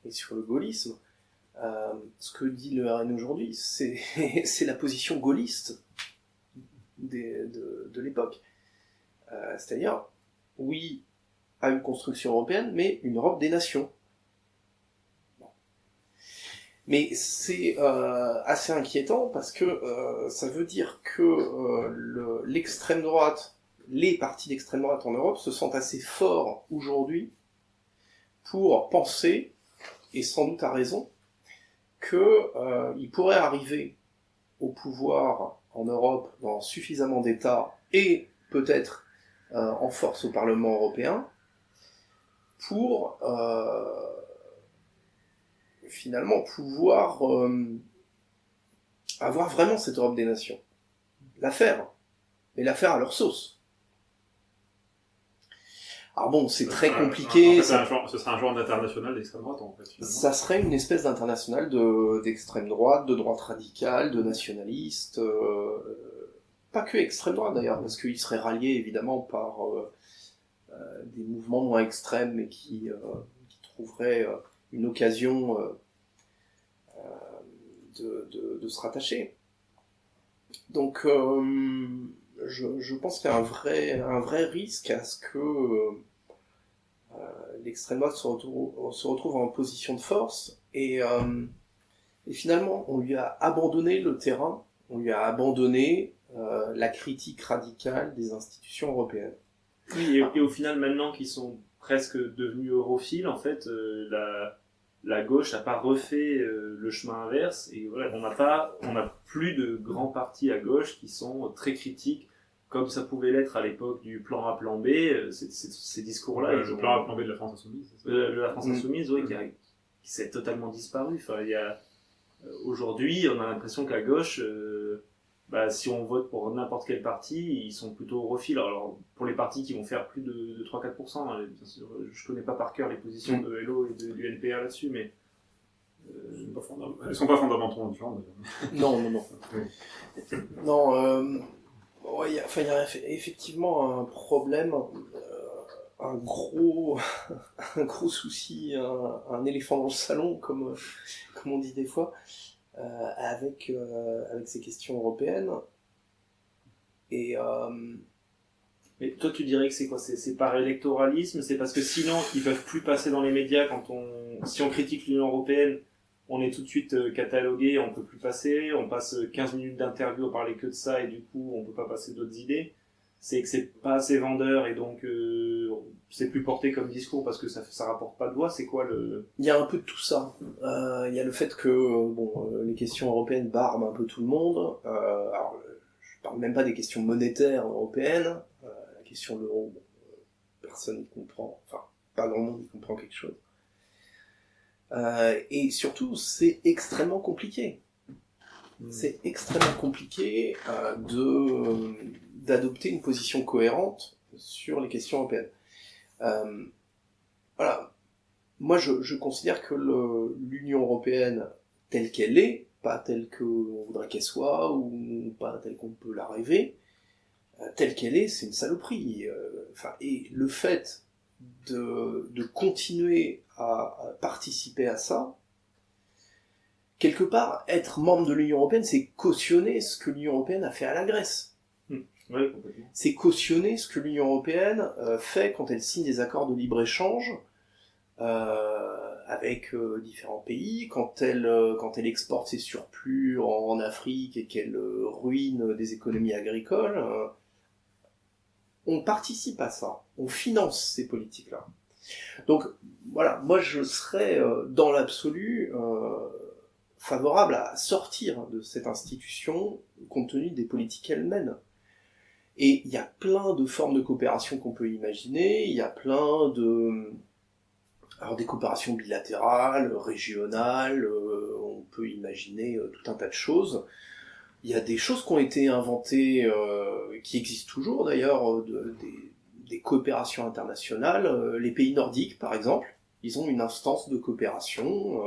et sur le gaullisme. Ce que dit le RN aujourd'hui, c'est la position gaulliste de l'époque. C'est-à-dire, oui, à une construction européenne, mais une Europe des nations. Bon. Mais c'est assez inquiétant parce que ça veut dire que l'extrême droite, les partis d'extrême droite en Europe se sentent assez forts aujourd'hui pour penser, et sans doute à raison, qu'ils pourraient arriver au pouvoir en Europe dans suffisamment d'États et peut-être en force au Parlement européen pour finalement pouvoir avoir vraiment cette Europe des nations. La faire, mais la faire à leur sauce. Alors bon, c'est très compliqué. En fait, ce serait un genre d'international d'extrême droite, en fait. Finalement. Ça serait une espèce d'international d'extrême droite, de droite radicale, de nationaliste. Pas que extrême droite d'ailleurs, parce qu'il serait rallié évidemment par des mouvements moins extrêmes, mais qui trouveraient une occasion de se rattacher. Donc, je pense qu'il y a un vrai risque à ce que l'extrême droite se retrouve en position de force et finalement on lui a abandonné le terrain, on lui a abandonné la critique radicale des institutions européennes. Oui, et au final, maintenant qu'ils sont presque devenus europhiles, en fait, la gauche n'a pas refait le chemin inverse, et voilà, on n'a plus de grands partis à gauche qui sont très critiques, comme ça pouvait l'être à l'époque du plan A, plan B. Ces discours-là, le plan A, plan B de la France insoumise. De la France insoumise, oui, qui s'est totalement disparu. Enfin, aujourd'hui, on a l'impression qu'à gauche, si on vote pour n'importe quel parti, ils sont plutôt europhiles. Alors, pour les partis qui vont faire plus de 3-4%, hein, bien sûr, je connais pas par cœur les positions de LO et du NPA là-dessus, mais... Elles sont pas fondamentalement différentes. Non. Non, il y a effectivement un problème, un gros souci, un éléphant dans le salon, comme on dit des fois, avec ces questions européennes. Et mais toi, tu dirais que c'est quoi ? C'est par électoralisme ? C'est parce que sinon, ils peuvent plus passer dans les médias si on critique l'Union européenne, on est tout de suite catalogué, on peut plus passer, on passe 15 minutes d'interview à parler que de ça et du coup, on peut pas passer d'autres idées. C'est que c'est pas assez vendeur et donc c'est plus porté comme discours parce que ça rapporte pas de voix. C'est quoi le... Il y a un peu de tout ça. Il y a le fait que les questions européennes barbent un peu tout le monde. Alors, je parle même pas des questions monétaires européennes. La question de l'euro, personne n'y comprend. Enfin, pas grand monde y comprend quelque chose. Et surtout, c'est extrêmement compliqué. C'est extrêmement compliqué d'adopter une position cohérente sur les questions européennes. Voilà. Moi, je considère que l'Union européenne, telle qu'elle est, pas telle qu'on voudrait qu'elle soit, ou pas telle qu'on peut la rêver, telle qu'elle est, c'est une saloperie. Et le fait de continuer à participer à ça, quelque part, être membre de l'Union européenne, c'est cautionner ce que l'Union européenne a fait à la Grèce. Oui, complètement. C'est cautionner ce que l'Union européenne fait quand elle signe des accords de libre-échange avec différents pays. Quand elle exporte ses surplus en Afrique et qu'elle ruine des économies agricoles, on participe à ça, on finance ces politiques-là. Donc voilà, moi je serais dans l'absolu favorable à sortir de cette institution compte tenu des politiques qu'elle mène. Et il y a plein de formes de coopération qu'on peut imaginer, il y a plein de... Alors des coopérations bilatérales, régionales, on peut imaginer tout un tas de choses. Il y a des choses qui ont été inventées, qui existent toujours d'ailleurs, des coopérations internationales. Les pays nordiques par exemple, ils ont une instance de coopération.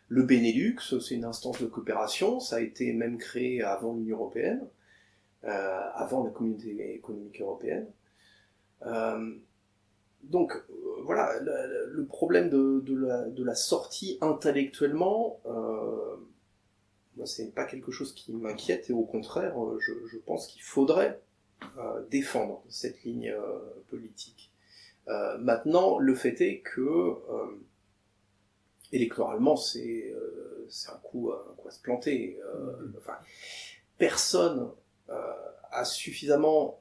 Le Benelux, c'est une instance de coopération, ça a été même créé avant l'Union européenne, avant la communauté économique européenne. Donc voilà, le problème de la sortie intellectuellement, moi c'est pas quelque chose qui m'inquiète, et au contraire, je pense qu'il faudrait défendre cette ligne politique. Maintenant, le fait est que électoralement, c'est un coup à se planter. Enfin, personne a suffisamment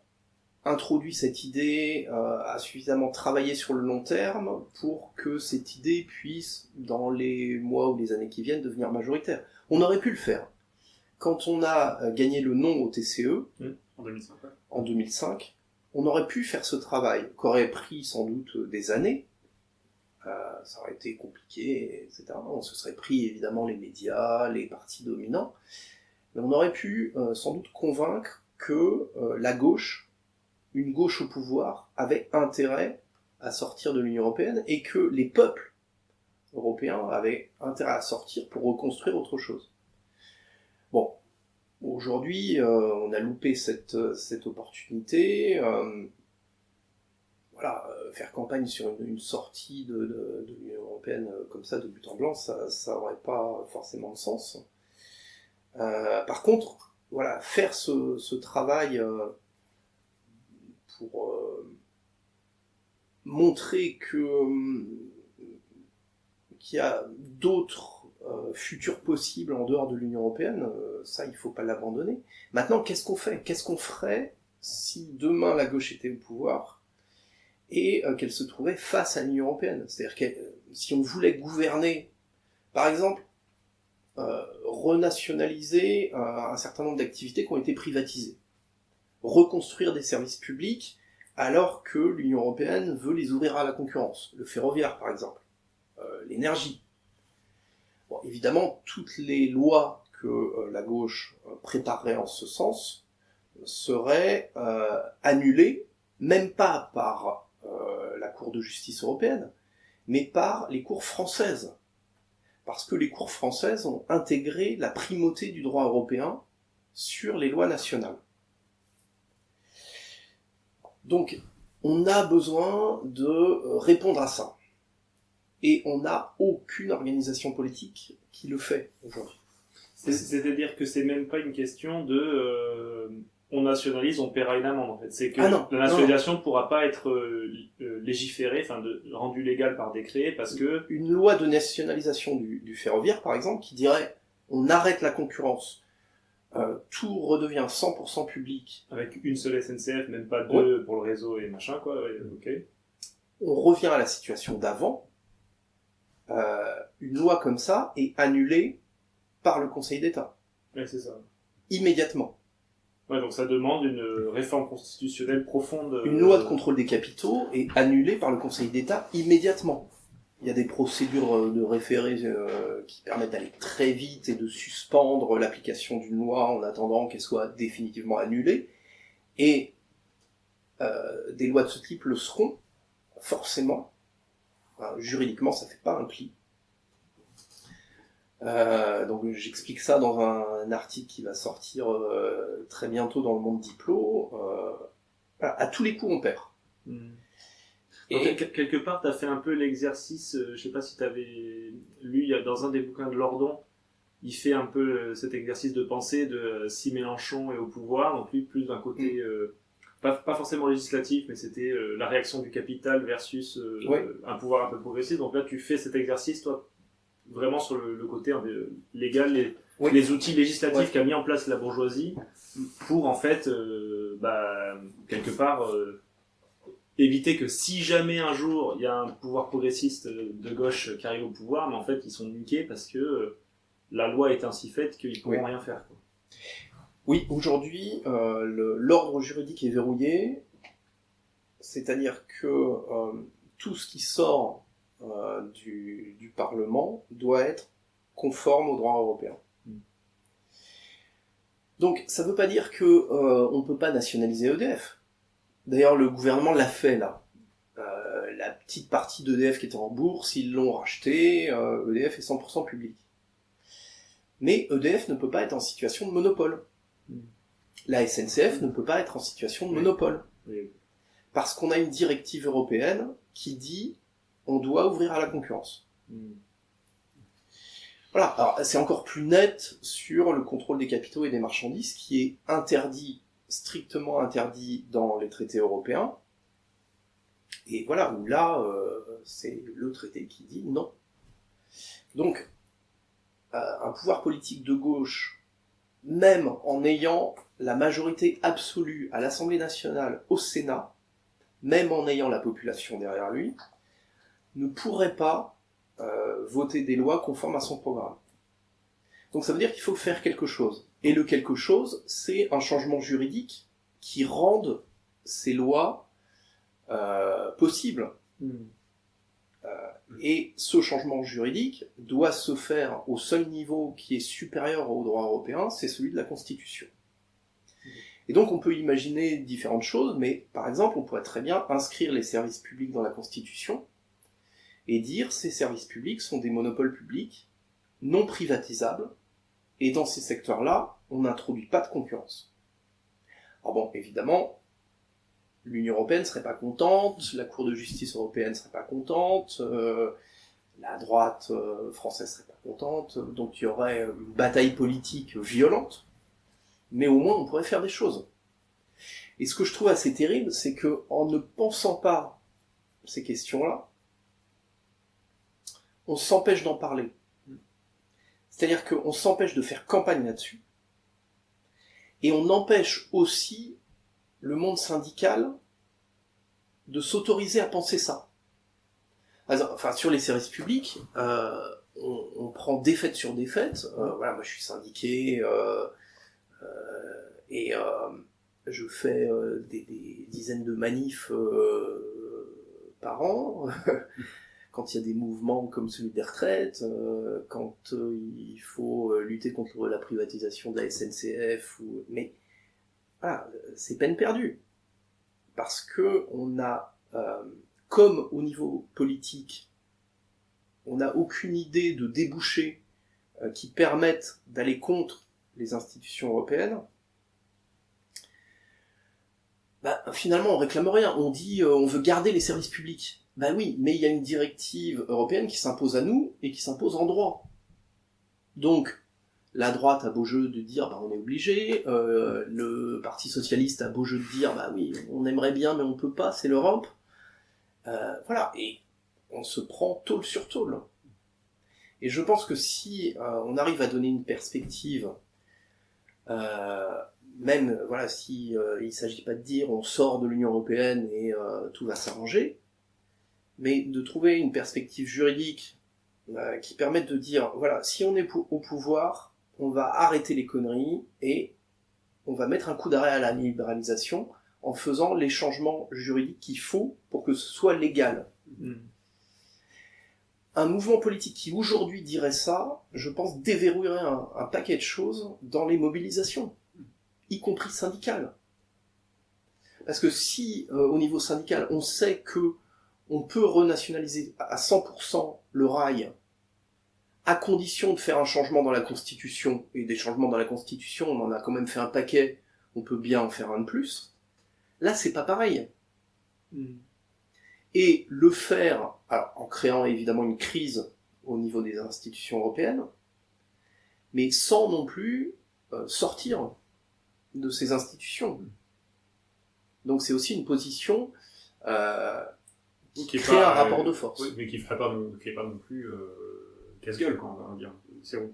introduit cette idée, a suffisamment travaillé sur le long terme pour que cette idée puisse, dans les mois ou les années qui viennent, devenir majoritaire. On aurait pu le faire. Quand on a gagné le non au TCE, en 2005, ouais. En 2005, on aurait pu faire ce travail, qui aurait pris sans doute des années. Ça aurait été compliqué, etc. On se serait pris évidemment les médias, les partis dominants, mais on aurait pu sans doute convaincre que la gauche, une gauche au pouvoir, avait intérêt à sortir de l'Union européenne et que les peuples européens avaient intérêt à sortir pour reconstruire autre chose. Bon, aujourd'hui, on a loupé cette opportunité. Voilà, faire campagne sur une sortie de l'Union européenne comme ça, de but en blanc, ça aurait pas forcément de sens. Par contre, voilà, faire ce travail pour montrer qu'il y a d'autres futurs possibles en dehors de l'Union européenne, ça il faut pas l'abandonner. Maintenant, qu'est-ce qu'on fait ? Qu'est-ce qu'on ferait si demain la gauche était au pouvoir et qu'elle se trouvait face à l'Union européenne ? C'est-à-dire que si on voulait gouverner, par exemple, renationaliser un certain nombre d'activités qui ont été privatisées, reconstruire des services publics alors que l'Union européenne veut les ouvrir à la concurrence, le ferroviaire par exemple, l'énergie. Bon, évidemment, toutes les lois que la gauche préparerait en ce sens seraient annulées, même pas par la Cour de justice européenne, mais par les cours françaises. Parce que les cours françaises ont intégré la primauté du droit européen sur les lois nationales. Donc, on a besoin de répondre à ça. Et on n'a aucune organisation politique qui le fait aujourd'hui. C'est-à-dire que c'est même pas une question de on nationalise, on paiera une amende en fait. C'est que la nationalisation ne pourra pas être légiférée, enfin rendue légale par décret parce que... Une loi de nationalisation du ferroviaire par exemple qui dirait on arrête la concurrence, tout redevient 100% public. Avec une seule SNCF, même pas deux pour le réseau et machin quoi, ouais, ok. On revient à la situation d'avant. Une loi comme ça est annulée par le Conseil d'État. Ouais, c'est ça. Immédiatement. Ouais, donc ça demande une réforme constitutionnelle profonde. Une loi de contrôle des capitaux est annulée par le Conseil d'État immédiatement. Il y a des procédures de référé qui permettent d'aller très vite et de suspendre l'application d'une loi en attendant qu'elle soit définitivement annulée. Et des lois de ce type le seront, forcément. Juridiquement, ça fait pas un pli. Donc j'explique ça dans un article qui va sortir très bientôt dans le Monde Diplo. À tous les coups, on perd. Et quelque part, tu as fait un peu l'exercice, je sais pas si tu avais lu, dans un des bouquins de Lordon, il fait un peu cet exercice de pensée de si Mélenchon est au pouvoir, donc lui plus d'un côté pas forcément législatif, mais c'était la réaction du capital versus Ouais. un pouvoir un peu progressiste. Donc là, tu fais cet exercice, toi, vraiment sur le côté légal, Oui. les outils législatifs Ouais. qu'a mis en place la bourgeoisie pour, en fait, quelque part, éviter que si jamais un jour il y a un pouvoir progressiste de gauche qui arrive au pouvoir, mais en fait, ils sont niqués parce que la loi est ainsi faite qu'ils pourront rien faire, quoi. Oui, aujourd'hui, l'ordre juridique est verrouillé, c'est-à-dire que tout ce qui sort du Parlement doit être conforme au droit européen. Donc, ça ne veut pas dire que on ne peut pas nationaliser EDF. D'ailleurs, le gouvernement l'a fait, là. La petite partie d'EDF qui était en bourse, ils l'ont racheté, EDF est 100% public. Mais EDF ne peut pas être en situation de monopole. La SNCF ne peut pas être en situation de monopole. Oui. Parce qu'on a une directive européenne qui dit on doit ouvrir à la concurrence. Voilà, alors c'est encore plus net sur le contrôle des capitaux et des marchandises qui est interdit, strictement interdit dans les traités européens. Et voilà, où là, c'est le traité qui dit non. Donc, un pouvoir politique de gauche, même en ayant la majorité absolue à l'Assemblée nationale, au Sénat, même en ayant la population derrière lui, ne pourrait pas voter des lois conformes à son programme. Donc ça veut dire qu'il faut faire quelque chose. Et le quelque chose, c'est un changement juridique qui rende ces lois possibles. Et ce changement juridique doit se faire au seul niveau qui est supérieur au droit européen, c'est celui de la Constitution. Et donc on peut imaginer différentes choses, mais par exemple on pourrait très bien inscrire les services publics dans la Constitution et dire ces services publics sont des monopoles publics non privatisables, et dans ces secteurs-là, on n'introduit pas de concurrence. Alors bon, évidemment, l'Union européenne serait pas contente, la Cour de justice européenne serait pas contente, la droite française serait pas contente, donc il y aurait une bataille politique violente, mais au moins on pourrait faire des choses. Et ce que je trouve assez terrible, c'est que en ne pensant pas ces questions-là, on s'empêche d'en parler. C'est-à-dire qu'on s'empêche de faire campagne là-dessus, et on empêche aussi le monde syndical de s'autoriser à penser ça. Enfin, sur les services publics, on prend défaite sur défaite. Voilà, moi je suis syndiqué, et je fais des dizaines de manifs par an. Quand il y a des mouvements comme celui des retraites, quand il faut lutter contre la privatisation de la SNCF, mais voilà, c'est peine perdue. Parce que on a, comme au niveau politique, on n'a aucune idée de débouchés qui permettent d'aller contre les institutions européennes, finalement on réclame rien. On dit on veut garder les services publics. Oui, mais il y a une directive européenne qui s'impose à nous et qui s'impose en droit. Donc, la droite a beau jeu de dire on est obligé, le Parti socialiste a beau jeu de dire oui, on aimerait bien mais on peut pas, c'est l'Europe. Voilà, et on se prend tôle sur tôle. Et je pense que si on arrive à donner une perspective, même voilà, si il s'agit pas de dire on sort de l'Union européenne et tout va s'arranger, mais de trouver une perspective juridique qui permette de dire, voilà, si on est au pouvoir, on va arrêter les conneries et on va mettre un coup d'arrêt à la libéralisation en faisant les changements juridiques qu'il faut pour que ce soit légal. Un mouvement politique qui aujourd'hui dirait ça, je pense déverrouillerait un paquet de choses dans les mobilisations, y compris syndicales. Parce que si, au niveau syndical, on sait que on peut renationaliser à 100% le rail, à condition de faire un changement dans la Constitution, et des changements dans la Constitution, on en a quand même fait un paquet, on peut bien en faire un de plus. Là, c'est pas pareil. Et le faire, alors, en créant évidemment une crise au niveau des institutions européennes, mais sans non plus sortir de ces institutions. Donc c'est aussi une position qui crée pas, un rapport de force. Oui, mais qui est pas non plus casse-gueule, quoi, on va dire.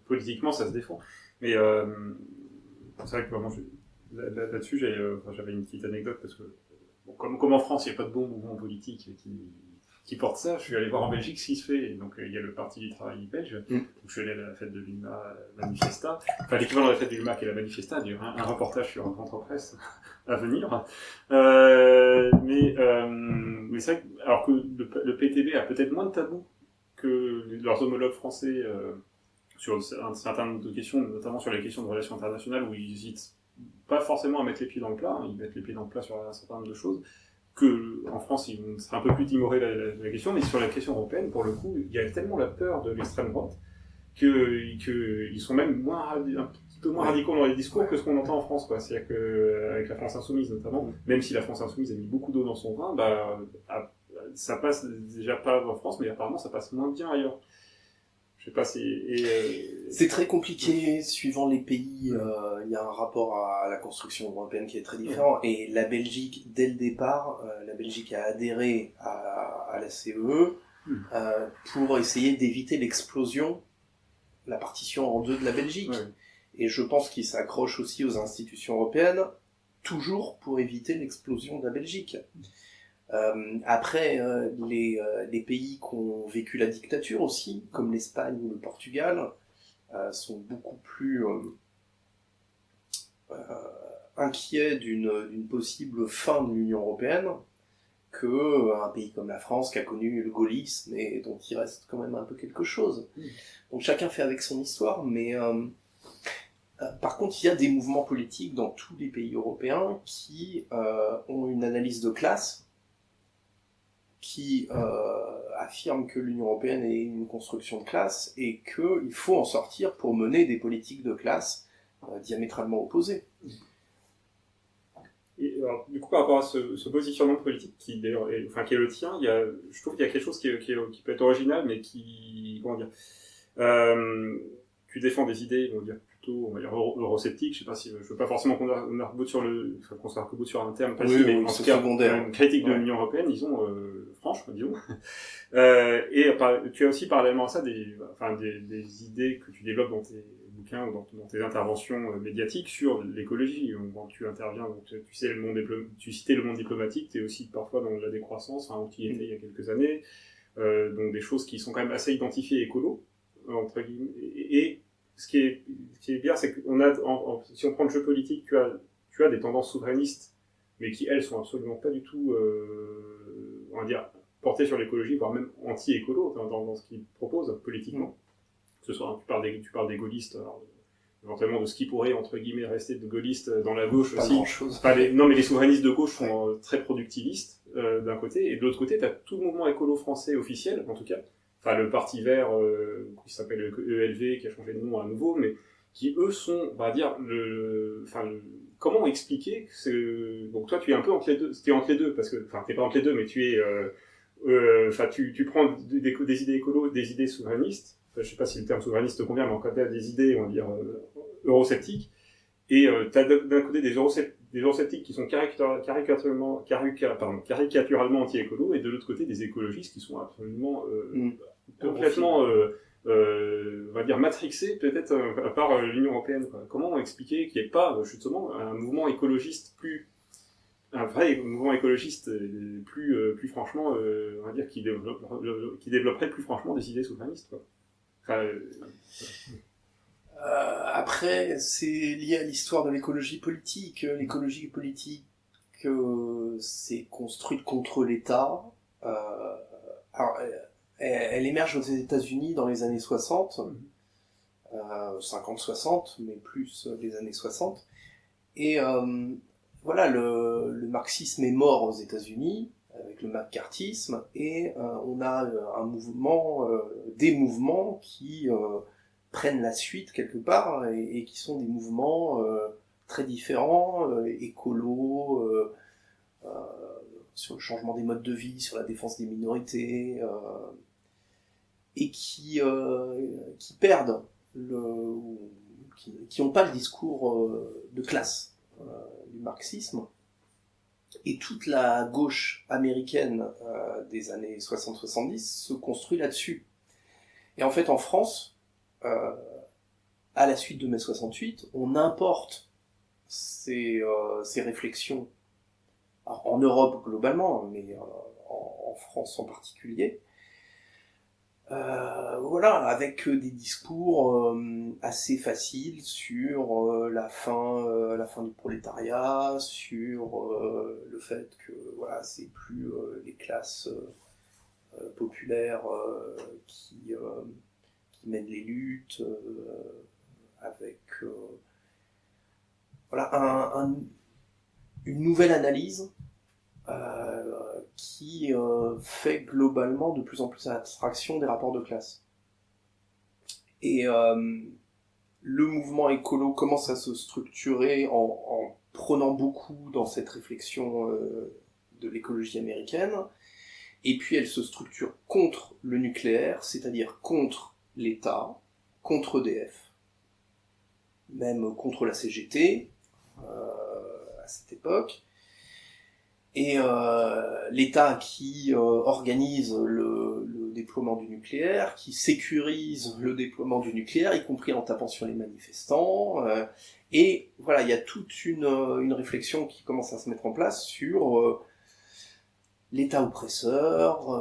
Politiquement, ça se défend. Mais c'est vrai que vraiment, là-dessus, j'avais une petite anecdote, parce que bon, comme en France, il n'y a pas de bon mouvement politique qui porte ça, je suis allé voir en Belgique ce qui se fait. Donc il y a le Parti du Travail belge, donc je suis allé à la fête de l'UMA Manifesta, enfin l'équivalent de la fête de l'UMA qui est la Manifesta, il y a un reportage sur Contre-Presse à venir. Mais c'est vrai que, alors que le PTB a peut-être moins de tabous que leurs homologues français sur un certain nombre de questions, notamment sur les questions de relations internationales, où ils hésitent pas forcément à mettre les pieds dans le plat, ils mettent les pieds dans le plat sur un certain nombre de choses, que en France, ils vont un peu plus timorer la question, mais sur la question européenne, pour le coup, il y a tellement la peur de l'extrême droite qu'ils sont même un petit peu moins radicaux dans les discours que ce qu'on entend en France, quoi. C'est-à-dire qu'avec la France Insoumise notamment, même si la France Insoumise a mis beaucoup d'eau dans son vin, ça passe déjà pas en France, mais apparemment ça passe moins bien ailleurs. Je sais pas si... C'est très compliqué, suivant les pays, il y a un rapport à la construction européenne qui est très différent, et la Belgique, dès le départ, la Belgique a adhéré à la CEE pour essayer d'éviter l'explosion, la partition en deux de la Belgique. Ouais. Et je pense qu'il s'accroche aussi aux institutions européennes, toujours pour éviter l'explosion de la Belgique. Après, les pays qui ont vécu la dictature aussi, comme l'Espagne ou le Portugal, sont beaucoup plus inquiets d'une possible fin de l'Union européenne qu'un pays comme la France qui a connu le gaullisme et dont il reste quand même un peu quelque chose. Donc chacun fait avec son histoire, mais par contre, il y a des mouvements politiques dans tous les pays européens qui ont une analyse de classe, qui affirme que l'Union européenne est une construction de classe et qu'il faut en sortir pour mener des politiques de classe diamétralement opposées. Et alors, du coup, par rapport à ce positionnement politique qui est le tien, je trouve qu'il y a quelque chose qui peut être original, mais comment dire, tu défends des idées, on va dire plutôt, eurosceptiques. Je sais pas si, je veux pas forcément qu'on arc-boute sur un terme précis, mais en tout cas, une critique de l'Union européenne, disons, franche, disons. Et tu as aussi parallèlement à ça des idées que tu développes dans tes bouquins ou dans tes interventions médiatiques sur l'écologie. Quand tu interviens, donc, tu citais le monde diplomatique, tu es aussi parfois dans la décroissance, où tu y étais il y a quelques années, donc des choses qui sont quand même assez identifiées écolo, entre guillemets. Et ce qui est bien, c'est que si on prend le jeu politique, tu as des tendances souverainistes, mais qui, elles, sont absolument pas du tout, on va dire, portées sur l'écologie, voire même anti-écolo dans ce qu'ils proposent politiquement. Que ce soit, tu parles des gaullistes, alors, éventuellement de ce qui pourrait, entre guillemets, rester de gaullistes dans la gauche pas aussi. Grand-chose. Non, mais les souverainistes de gauche sont très productivistes, d'un côté, et de l'autre côté, tu as tout le mouvement écolo français officiel, en tout cas. Enfin, le Parti Vert, qui s'appelle ELV, qui a changé de nom à nouveau, mais qui, eux, sont, on va dire, comment expliquer donc toi, tu es un peu entre les deux, parce que, t'es pas entre les deux, mais tu es, tu prends des idées écolo, des idées souverainistes, je sais pas si le terme souverainiste te convient, mais en cas des idées, on va dire, eurosceptiques, et tu as d'un côté des eurosceptiques qui sont caricaturalement anti-écolo, et de l'autre côté des écologistes qui sont absolument complètement, on va dire, matrixés peut-être par l'Union européenne. Comment expliquer qu'il n'y ait pas justement un mouvement écologiste un vrai mouvement écologiste plus franchement, on va dire, qui développerait plus franchement des idées souverainistes, quoi. Après, c'est lié à l'histoire de l'écologie politique. L'écologie politique s'est construite contre l'État. Alors, elle émerge aux États-Unis dans les années 60, 50-60, mais plus les années 60. Et voilà, le marxisme est mort aux États-Unis avec le McCarthyisme, et on a des mouvements qui prennent la suite quelque part et qui sont des mouvements très différents, écolos, sur le changement des modes de vie, sur la défense des minorités, et qui perdent qui n'ont pas le discours de classe du marxisme. Et toute la gauche américaine des années 60-70 se construit là-dessus. Et en fait, en France, à la suite de mai 68, on importe ces réflexions, alors, en Europe globalement, mais en France en particulier. Voilà, avec des discours assez faciles sur la fin du prolétariat, sur le fait que voilà, c'est plus les classes populaires qui mènent les luttes, avec voilà une nouvelle analyse qui fait globalement de plus en plus abstraction des rapports de classe. Et le mouvement écolo commence à se structurer en prenant beaucoup dans cette réflexion de l'écologie américaine, et puis elle se structure contre le nucléaire, c'est-à-dire contre l'État, contre EDF, même contre la CGT à cette époque. Et l'État qui organise le déploiement du nucléaire, qui sécurise le déploiement du nucléaire, y compris en tapant sur les manifestants. Et voilà, il y a toute une réflexion qui commence à se mettre en place sur l'État oppresseur,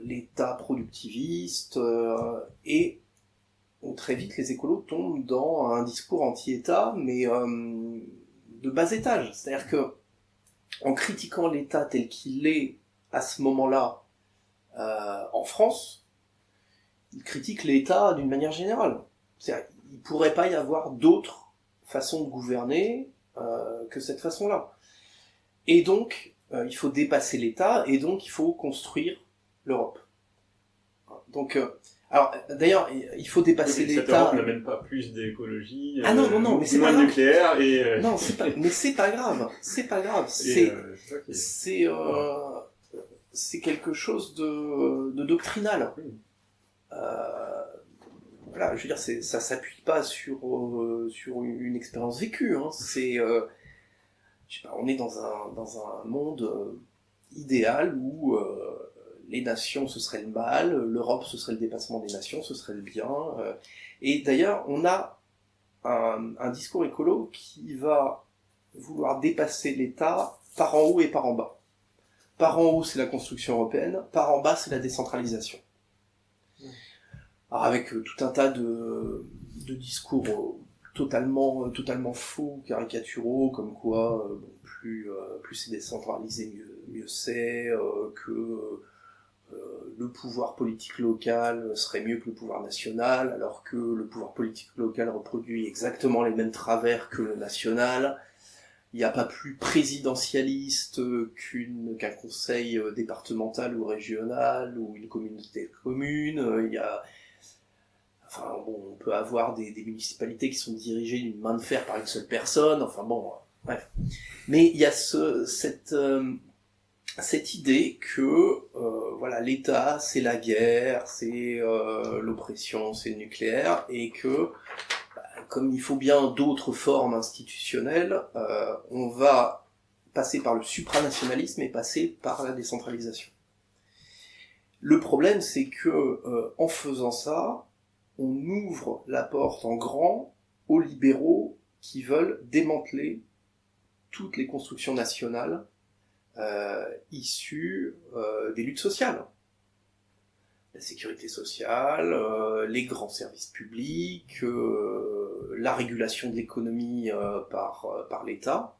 l'État productiviste, et très vite les écolos tombent dans un discours anti-État, mais de bas étage. C'est-à-dire que en critiquant l'État tel qu'il est à ce moment-là en France, ils critiquent l'État d'une manière générale. C'est-à-dire, il ne pourrait pas y avoir d'autre façon de gouverner que cette façon-là. Et donc, il faut dépasser l'État, et donc il faut construire l'Europe. Donc, alors, d'ailleurs, il faut dépasser l'État. Cette Europe n'amène pas plus d'écologie, ah non, mais c'est moins pas de grave. nucléaire et. Non, mais c'est pas grave. C'est pas grave. C'est quelque chose de doctrinal. Voilà, je veux dire, ça s'appuie pas sur une expérience vécue. Hein. C'est, je sais pas, on est dans un monde idéal où les nations ce serait le mal, l'Europe ce serait le dépassement des nations, ce serait le bien. Et d'ailleurs, on a un discours écolo qui va vouloir dépasser l'État par en haut et par en bas. Par en haut, c'est la construction européenne, par en bas, c'est la décentralisation. Alors avec tout un tas de discours totalement faux, caricaturaux, comme quoi plus c'est décentralisé, mieux c'est, que le pouvoir politique local serait mieux que le pouvoir national, alors que le pouvoir politique local reproduit exactement les mêmes travers que le national. Il n'y a pas plus présidentialiste qu'un conseil départemental ou régional ou une communauté de communes. Il y a, enfin bon, on peut avoir des municipalités qui sont dirigées d'une main de fer par une seule personne. Enfin bon, bref. Mais il y a cette idée que voilà, l'État c'est la guerre, c'est l'oppression, c'est le nucléaire, et que comme il faut bien d'autres formes institutionnelles, on va passer par le supranationalisme et passer par la décentralisation. Le problème, c'est que en faisant ça, on ouvre la porte en grand aux libéraux qui veulent démanteler toutes les constructions nationales issues des luttes sociales. La sécurité sociale, les grands services publics, la régulation de l'économie par l'État.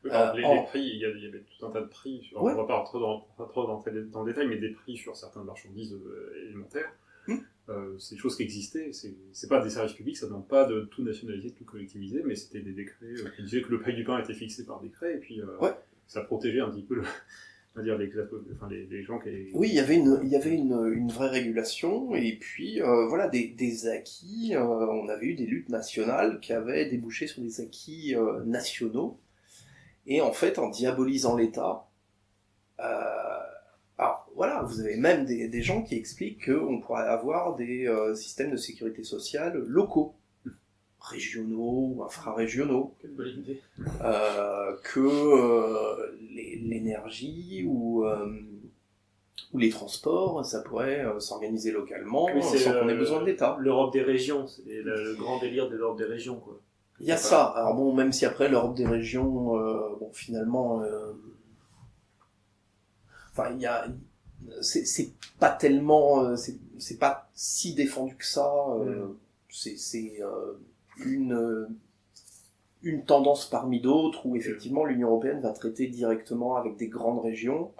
Les prix, il y avait tout un tas de prix. On ne va pas rentrer dans le détail, mais des prix sur certaines marchandises élémentaires. C'est des choses qui existaient. C'est pas des services publics, ça ne demande pas de tout nationaliser, de tout collectiviser, mais c'était des décrets qui disaient que le prix du pain était fixé par décret, et puis ça protégeait un petit peu on va dire les gens qui... Oui, il y avait une vraie régulation, et puis voilà, des acquis, on avait eu des luttes nationales qui avaient débouché sur des acquis nationaux, et en fait, en diabolisant l'État, alors voilà, vous avez même des gens qui expliquent qu'on pourrait avoir des systèmes de sécurité sociale locaux, régionaux ou infrarégionaux, Quelle bonne idée. que l'énergie ou les transports, ça pourrait s'organiser localement sans qu'on ait besoin de l'État. L'Europe des régions, c'est le grand délire de l'Europe des régions, quoi. Il y a ça. Alors bon, même si après l'Europe des régions, bon finalement, enfin il y a, c'est pas tellement, c'est pas si défendu que ça. C'est une tendance parmi d'autres où effectivement l'Union européenne va traiter directement avec des grandes régions,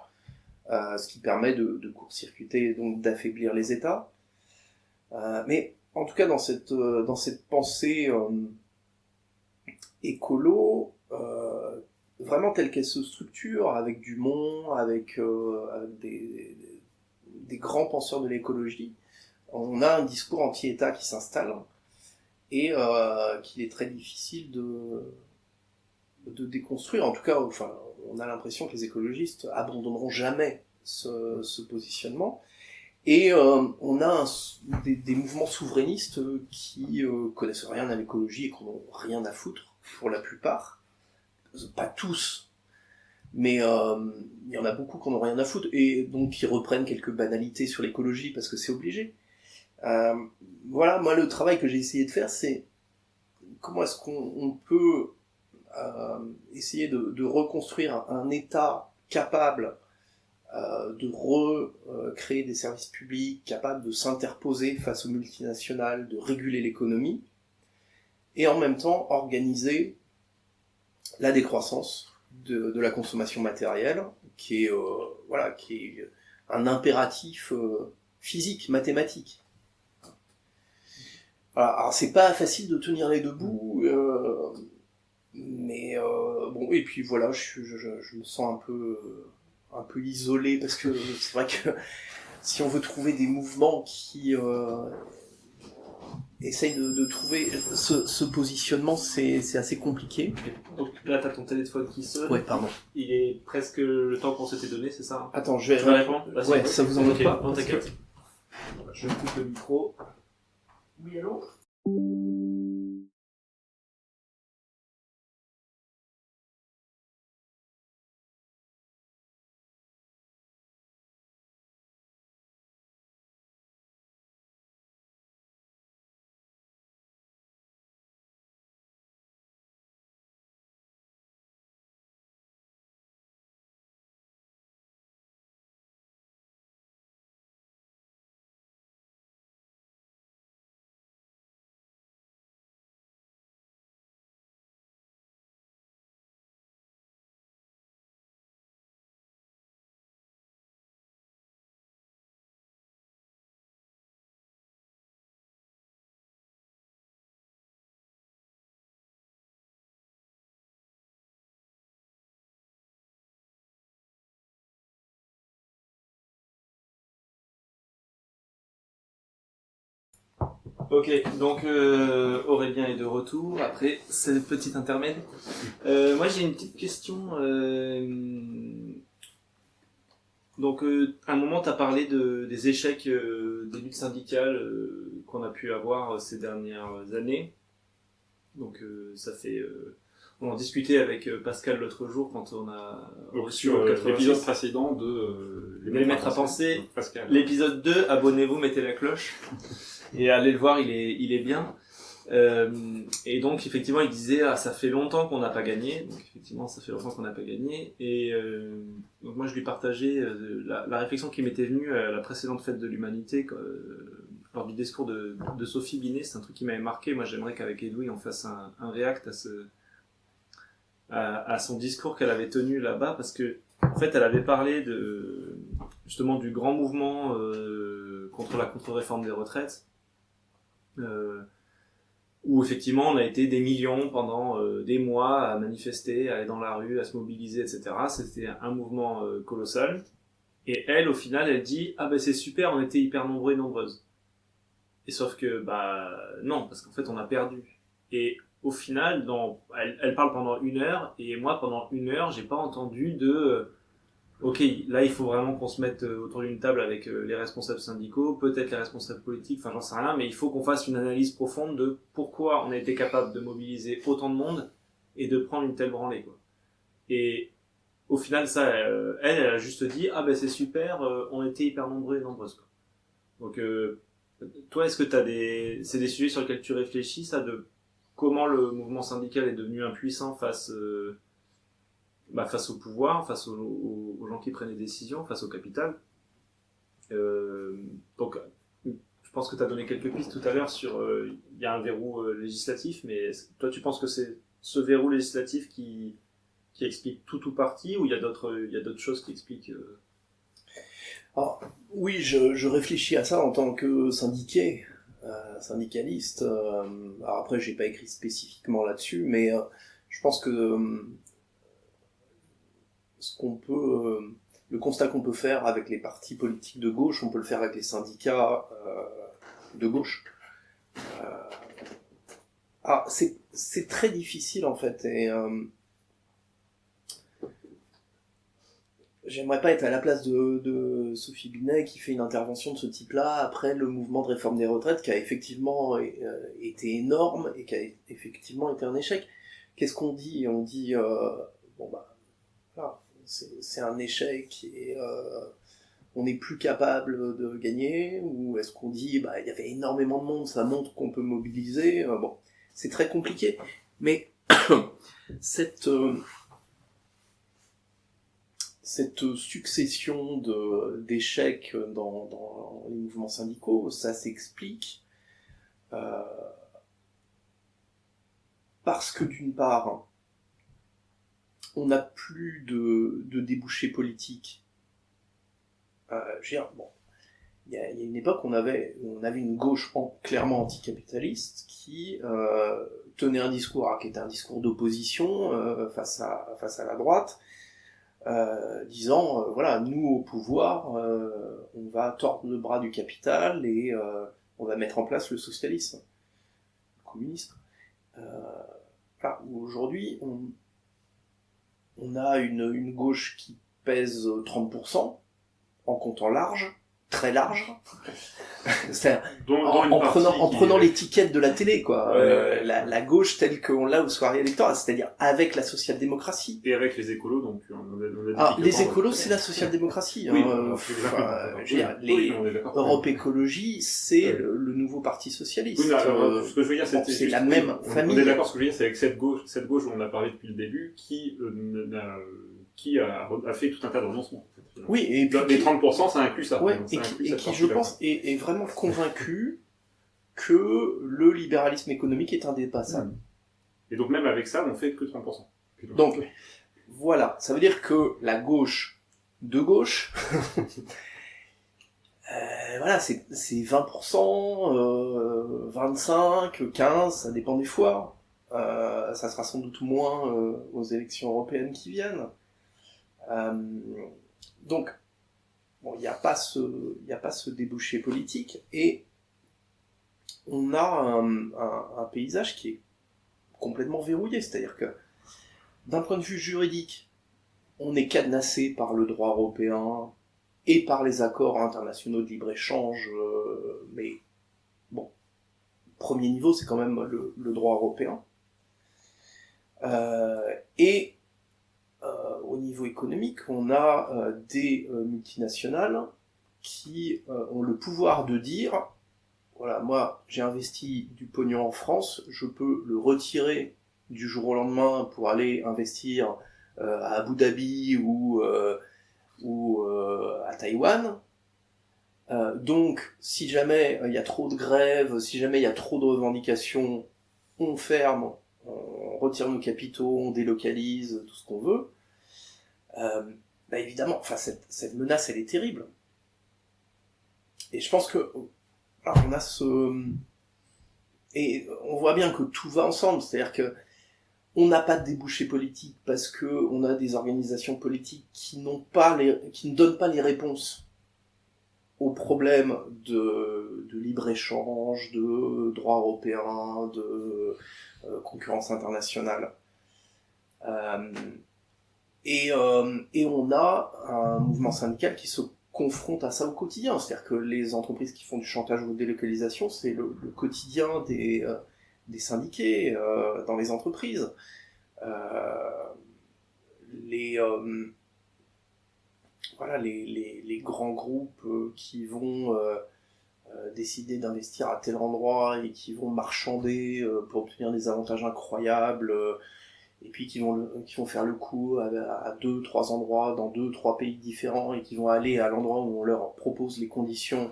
ce qui permet de court-circuiter, donc d'affaiblir les États. Mais en tout cas dans cette pensée écolo, vraiment telle qu'elle se structure, avec Dumont, avec des grands penseurs de l'écologie, on a un discours anti-État qui s'installe et qu'il est très difficile de déconstruire. En tout cas, enfin, on a l'impression que les écologistes abandonneront jamais ce positionnement. Et on a des mouvements souverainistes qui connaissent rien à l'écologie et qui n'ont rien à foutre, pour la plupart. Pas tous, mais il y en a beaucoup qui n'ont rien à foutre, et donc qui reprennent quelques banalités sur l'écologie parce que c'est obligé. Voilà, moi le travail que j'ai essayé de faire, c'est comment est-ce qu'on peut essayer de reconstruire un État capable de recréer des services publics, capable de s'interposer face aux multinationales, de réguler l'économie, et en même temps organiser la décroissance de la consommation matérielle, qui est un impératif physique, mathématique. Voilà. Alors c'est pas facile de tenir les deux bouts, mais bon, et puis voilà, je me sens un peu isolé, parce que c'est vrai que si on veut trouver des mouvements qui essayent de trouver ce positionnement, c'est assez compliqué. Donc là, t'as ton téléphone qui sonne. Ouais, pardon. Il est presque le temps qu'on s'était donné, c'est ça, hein? Attends, je vais répondre. Ouais, ça vous embête pas? Non, t'inquiète. Je coupe le micro. Oui, allô? Ok, donc Aurélien est de retour après ce petit intermède. Moi j'ai une petite question. Donc à un moment tu as parlé des échecs des luttes syndicales qu'on a pu avoir ces dernières années. Donc ça fait... on en discutait avec Pascal l'autre jour quand on a reçu sur l'épisode précédent de Les Maîtres à penser. Pascal. L'épisode 2, abonnez-vous, mettez la cloche. Et allez le voir, il est bien. Et donc effectivement il disait ça fait longtemps qu'on n'a pas gagné. Donc effectivement ça fait longtemps qu'on n'a pas gagné. Et donc moi je lui partageais la réflexion qui m'était venue à la précédente fête de l'humanité lors du discours de Sophie Binet. C'est un truc qui m'avait marqué. Moi j'aimerais qu'avec Edoui on fasse un react à son discours qu'elle avait tenu là-bas, parce que en fait elle avait parlé justement du grand mouvement contre la contre-réforme des retraites. Où effectivement on a été des millions pendant des mois à manifester, à aller dans la rue, à se mobiliser, etc. C'était un mouvement colossal. Et elle, au final, elle dit « Ah ben c'est super, on était hyper nombreux et nombreuses. » Et sauf que, non, parce qu'en fait on a perdu. Et au final, elle parle pendant 1 heure, et moi pendant 1 heure, j'ai pas entendu ok, là il faut vraiment qu'on se mette autour d'une table avec les responsables syndicaux, peut-être les responsables politiques, enfin j'en sais rien, mais il faut qu'on fasse une analyse profonde de pourquoi on a été capable de mobiliser autant de monde et de prendre une telle branlée, quoi. Et au final, ça, elle a juste dit, ah ben c'est super, on était hyper nombreux et nombreuses. Quoi. Donc, toi, est-ce que c'est des sujets sur lesquels tu réfléchis, ça, de comment le mouvement syndical est devenu impuissant face au pouvoir, face aux gens qui prennent les décisions, face au capital. Donc, je pense que tu as donné quelques pistes tout à l'heure sur il y a un verrou législatif, mais toi, tu penses que c'est ce verrou législatif qui explique tout ou partie, ou il y a d'autres choses qui expliquent Alors, oui, je réfléchis à ça en tant que syndiqué, syndicaliste. Alors après, j'ai pas écrit spécifiquement là-dessus, mais je pense que le constat qu'on peut faire avec les partis politiques de gauche, on peut le faire avec les syndicats de gauche. Alors, c'est très difficile en fait, et j'aimerais pas être à la place de Sophie Binet qui fait une intervention de ce type-là après le mouvement de réforme des retraites qui a effectivement été énorme et qui a effectivement été un échec. Qu'est-ce qu'on dit ? On dit bon bah voilà, c'est un échec et on n'est plus capable de gagner, ou est-ce qu'on dit bah il y avait énormément de monde, ça montre qu'on peut mobiliser. Bon, c'est très compliqué, mais cette succession d'échecs dans les mouvements syndicaux, ça s'explique parce que d'une part, on n'a plus de débouchés politiques. Je veux dire, bon, il y a une époque où on avait une gauche clairement anticapitaliste qui tenait un discours, qui était un discours d'opposition face à la droite, disant voilà, nous au pouvoir, on va tordre le bras du capital et on va mettre en place le socialisme, le communisme. Voilà, aujourd'hui, on a une gauche qui pèse 30%, en comptant large, très large, en prenant l'étiquette de la télé, quoi. La gauche telle qu'on l'a aux soirées électorales, c'est-à-dire avec la social-démocratie. Et avec les écolos, donc les écolos, c'est la social-démocratie. Oui, Europe Écologie, c'est le nouveau parti socialiste. Oui, ce que je veux dire, c'est la même famille. On est d'accord, ce que je veux dire, c'est avec cette gauche où on a parlé depuis le début, qui a fait tout un tas de renoncements. Oui, et puis les 30%, ça inclut ça. Ouais, et qui, je pense, est vraiment convaincu que le libéralisme économique est indépassable. Et donc même avec ça, on fait que 30%. Donc, voilà, ça veut dire que la gauche de gauche, voilà, c'est 20%, 25, 15, ça dépend des fois. Ça sera sans doute moins aux élections européennes qui viennent. Donc, bon, il n'y a pas ce débouché politique, et on a un paysage qui est complètement verrouillé, c'est-à-dire que d'un point de vue juridique, on est cadenassé par le droit européen et par les accords internationaux de libre-échange, mais bon, premier niveau, c'est quand même le droit européen. Et au niveau économique, on a des multinationales qui ont le pouvoir de dire voilà, moi j'ai investi du pognon en France, je peux le retirer du jour au lendemain pour aller investir à Abu Dhabi ou à Taïwan. Donc si jamais il y a trop de grèves, si jamais il y a trop de revendications, on ferme, on retire nos capitaux, on délocalise, tout ce qu'on veut. Bah évidemment, enfin cette menace, elle est terrible. Et je pense que alors on a et on voit bien que tout va ensemble, c'est-à-dire que on n'a pas de débouché politique parce que on a des organisations politiques qui ne donnent pas les réponses aux problèmes de libre-échange, de droit européen, de concurrence internationale. Et on a un mouvement syndical qui se confronte à ça au quotidien. C'est-à-dire que les entreprises qui font du chantage ou de délocalisation, c'est le quotidien des syndiqués dans les entreprises. les grands groupes qui vont décider d'investir à tel endroit et qui vont marchander pour obtenir des avantages incroyables, et puis qui vont faire le coup à 2-3 endroits dans 2-3 pays différents et qui vont aller à l'endroit où on leur propose les conditions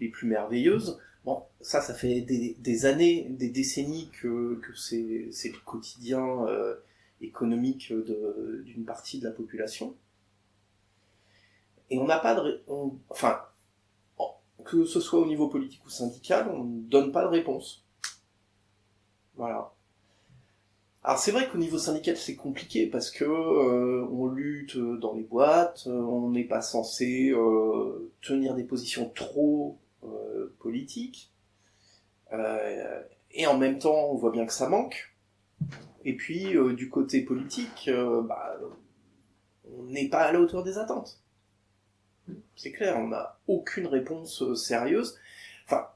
les plus merveilleuses. Bon, ça fait des années, des décennies que c'est le quotidien économique d'une partie de la population. Et on n'a pas que ce soit au niveau politique ou syndical, on ne donne pas de réponse. Voilà. Alors c'est vrai qu'au niveau syndical c'est compliqué parce que on lutte dans les boîtes, on n'est pas censé tenir des positions trop politiques, et en même temps on voit bien que ça manque. Et puis du côté politique, on n'est pas à la hauteur des attentes. C'est clair, on n'a aucune réponse sérieuse. Enfin,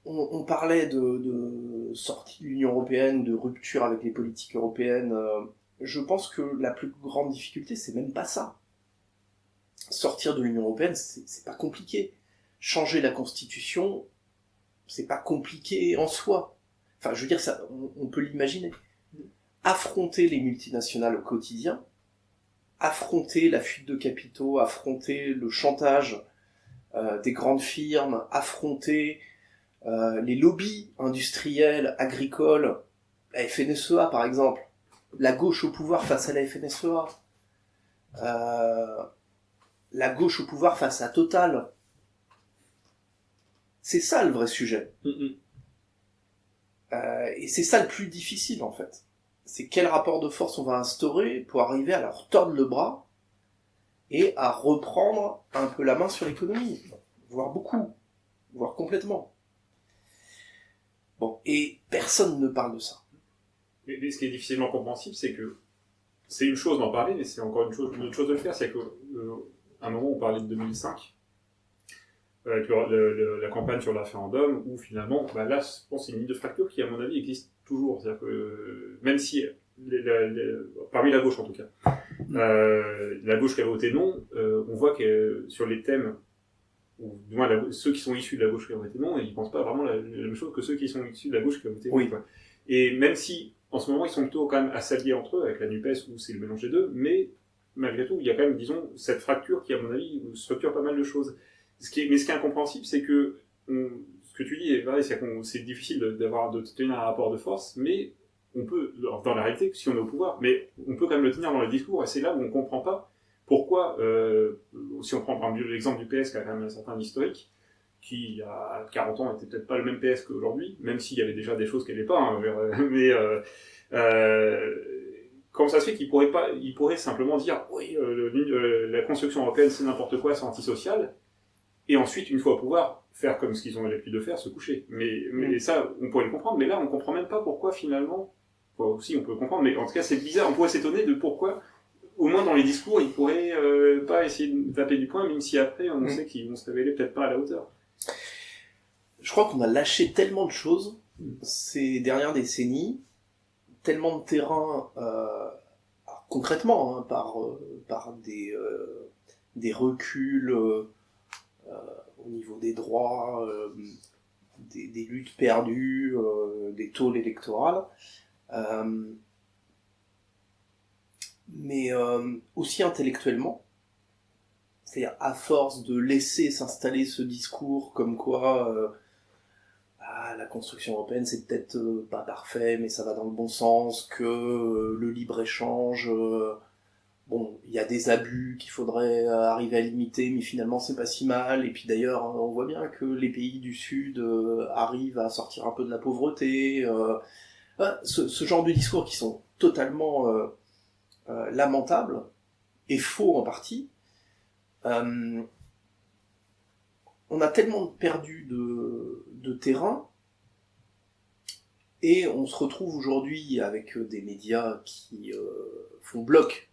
on parlait de sortie de l'Union européenne, de rupture avec les politiques européennes. Je pense que la plus grande difficulté, c'est même pas ça. Sortir de l'Union européenne, c'est pas compliqué. Changer la Constitution, c'est pas compliqué en soi. Enfin, je veux dire, ça, on peut l'imaginer. Affronter les multinationales au quotidien, affronter la fuite de capitaux, affronter le chantage des grandes firmes, affronter les lobbies industriels, agricoles, la FNSEA par exemple, la gauche au pouvoir face à la FNSEA, la gauche au pouvoir face à Total. C'est ça le vrai sujet. Et c'est ça le plus difficile en fait. C'est quel rapport de force on va instaurer pour arriver à leur tordre le bras et à reprendre un peu la main sur l'économie, voire beaucoup, voire complètement. Bon, et personne ne parle de ça. Mais ce qui est difficilement compréhensible, c'est que c'est une chose d'en parler, mais c'est encore une autre chose de le faire. C'est qu'à un moment, on parlait de 2005, avec la campagne sur le référendum, où finalement, là, je pense que c'est une ligne de fracture qui, à mon avis, existe toujours. C'est-à-dire que même si, parmi la gauche en tout cas, la gauche qui a voté non, on voit que sur les thèmes, ou du moins ceux qui sont issus de la gauche qui ont voté non, ils ne pensent pas vraiment la même chose que ceux qui sont issus de la gauche qui ont voté oui. Quoi. Et même si, en ce moment, ils sont plutôt quand même à s'allier entre eux, avec la NUPES, où c'est le mélange des deux, mais malgré tout, il y a quand même, disons, cette fracture qui, à mon avis, structure pas mal de choses. Mais ce qui est incompréhensible, c'est que ce que tu dis est vrai, c'est difficile de tenir un rapport de force, mais on peut, dans la réalité, si on est au pouvoir, mais on peut quand même le tenir dans le discours, et c'est là où on ne comprend pas pourquoi, si on prend par exemple l'exemple du PS qui a quand même un certain historique, qui il y a 40 ans était peut-être pas le même PS qu'aujourd'hui, même s'il y avait déjà des choses qu'elle n'est pas, hein, mais comment ça se fait qu'il pourrait simplement dire oui, la construction européenne c'est n'importe quoi, c'est antisocial, et ensuite, une fois au pouvoir, faire comme ce qu'ils ont l'habitude de faire, se coucher. Mais ça, on pourrait le comprendre, mais là, on comprend même pas pourquoi, finalement... Enfin, aussi, on peut le comprendre, mais en tout cas, c'est bizarre. On pourrait s'étonner de pourquoi, au moins dans les discours, ils pourraient pas essayer de taper du poing, même si après, on sait qu'ils vont se révéler peut-être pas à la hauteur. Je crois qu'on a lâché tellement de choses ces dernières décennies, tellement de terrain, concrètement, par des reculs... au niveau des droits, des luttes perdues, des taux électoraux, mais aussi intellectuellement, c'est-à-dire à force de laisser s'installer ce discours comme quoi la construction européenne c'est peut-être pas parfait, mais ça va dans le bon sens, que le libre-échange... Bon, il y a des abus qu'il faudrait arriver à limiter, mais finalement c'est pas si mal. Et puis d'ailleurs, on voit bien que les pays du Sud arrivent à sortir un peu de la pauvreté. Ce genre de discours qui sont totalement lamentables et faux en partie. On a tellement perdu de terrain et on se retrouve aujourd'hui avec des médias qui font bloc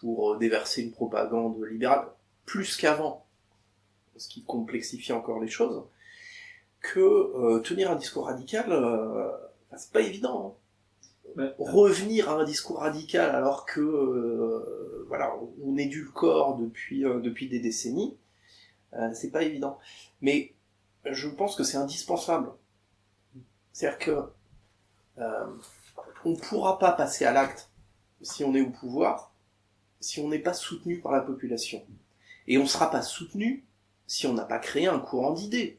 pour déverser une propagande libérale, plus qu'avant, ce qui complexifie encore les choses, que tenir un discours radical, c'est pas évident. revenir à un discours radical alors que voilà, on édulcore depuis des décennies, c'est pas évident. Mais je pense que c'est indispensable. C'est-à-dire que on ne pourra pas passer à l'acte si on est au pouvoir, si on n'est pas soutenu par la population. Et on ne sera pas soutenu si on n'a pas créé un courant d'idées.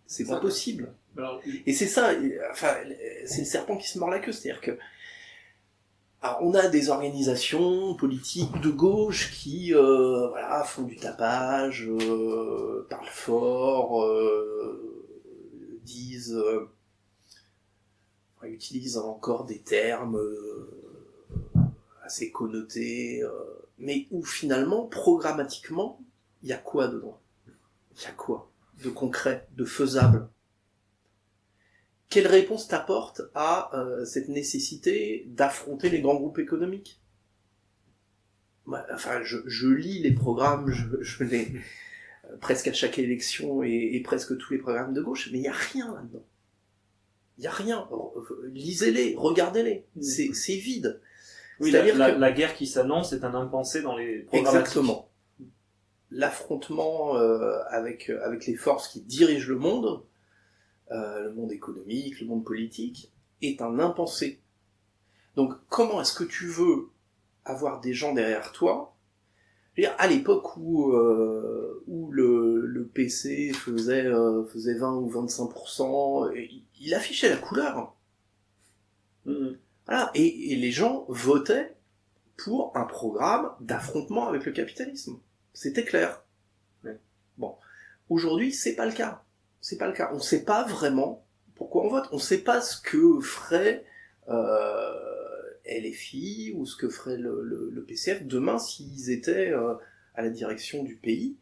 C'est pas possible. Alors, et c'est ça, enfin, c'est le serpent qui se mord la queue, c'est-à-dire que alors, on a des organisations politiques de gauche qui voilà, font du tapage, parlent fort, disent, utilisent encore des termes assez connotés, mais où finalement, programmatiquement, il y a quoi dedans ? Il y a quoi de concret, de faisable ? Quelle réponse t'apporte à cette nécessité d'affronter les grands groupes économiques ? Enfin, je lis les programmes, je les presque à chaque élection et presque tous les programmes de gauche, mais il n'y a rien là-dedans. Il n'y a rien. Lisez-les, regardez-les. C'est vide. Oui, la guerre qui s'annonce est un impensé dans les programmatiques. Exactement. L'affrontement avec les forces qui dirigent le monde économique, le monde politique, est un impensé. Donc, comment est-ce que tu veux avoir des gens derrière toi ? Je veux dire, à l'époque où le PC faisait 20 ou 25%, il affichait la couleur. Voilà, et les gens votaient pour un programme d'affrontement avec le capitalisme. C'était clair. Ouais. Bon, aujourd'hui, c'est pas le cas. C'est pas le cas. On ne sait pas vraiment pourquoi on vote. On ne sait pas ce que ferait LFI ou ce que ferait le PCF demain s'ils étaient à la direction du pays.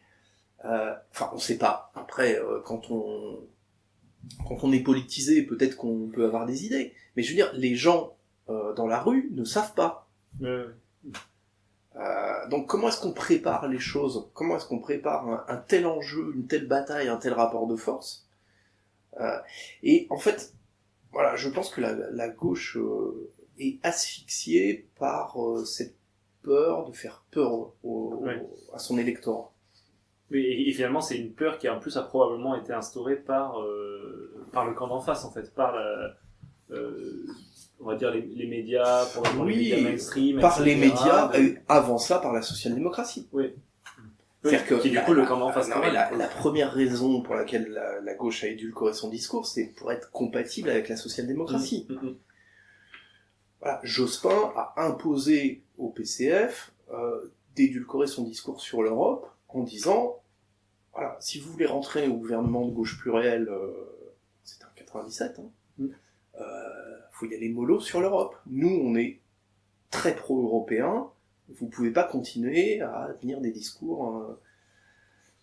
Enfin, on ne sait pas. Après, quand on est politisé, peut-être qu'on peut avoir des idées. Mais je veux dire, les gens dans la rue ne savent pas. Donc comment est-ce qu'on prépare les choses ? Comment est-ce qu'on prépare un tel enjeu, une telle bataille, un tel rapport de force ? Et en fait, voilà, je pense que la gauche est asphyxiée par cette peur de faire peur à son électorat. Et finalement, c'est une peur qui en plus a probablement été instaurée par le camp d'en face, en fait, par on va dire les médias, probablement les médias mainstream, par etc., les médias, avant ça par la social-démocratie. Oui. C'est-à-dire que qui du coup le camp d'en face. La première raison pour laquelle la gauche a édulcoré son discours, c'est pour être compatible avec la social-démocratie. Voilà, Jospin a imposé au PCF d'édulcorer son discours sur l'Europe en disant, voilà, si vous voulez rentrer au gouvernement de gauche pluriel, c'était en 97, faut y aller mollo sur l'Europe. Nous, on est très pro-européens, vous pouvez pas continuer à tenir des discours...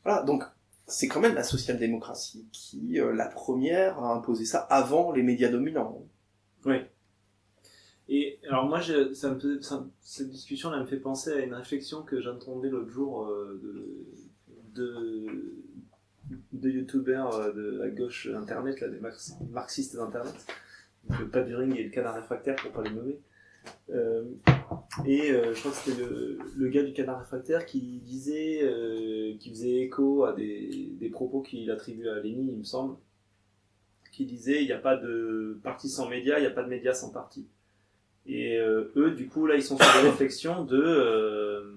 Voilà, donc c'est quand même la social-démocratie qui, la première, a imposé ça avant les médias dominants. Oui. Et alors moi, cette discussion-là me fait penser à une réflexion que j'entendais l'autre jour de youtubeurs de la gauche internet, là, des marxistes d'internet, le Paduring et le Canard réfractaire pour pas les nommer. Je crois que c'était le gars du Canard réfractaire qui disait, qui faisait écho à des propos qu'il attribuait à Lénine, il me semble, qui disait il n'y a pas de parti sans médias, il n'y a pas de médias sans parti. Et eux, du coup, là, ils sont sur des réflexions de...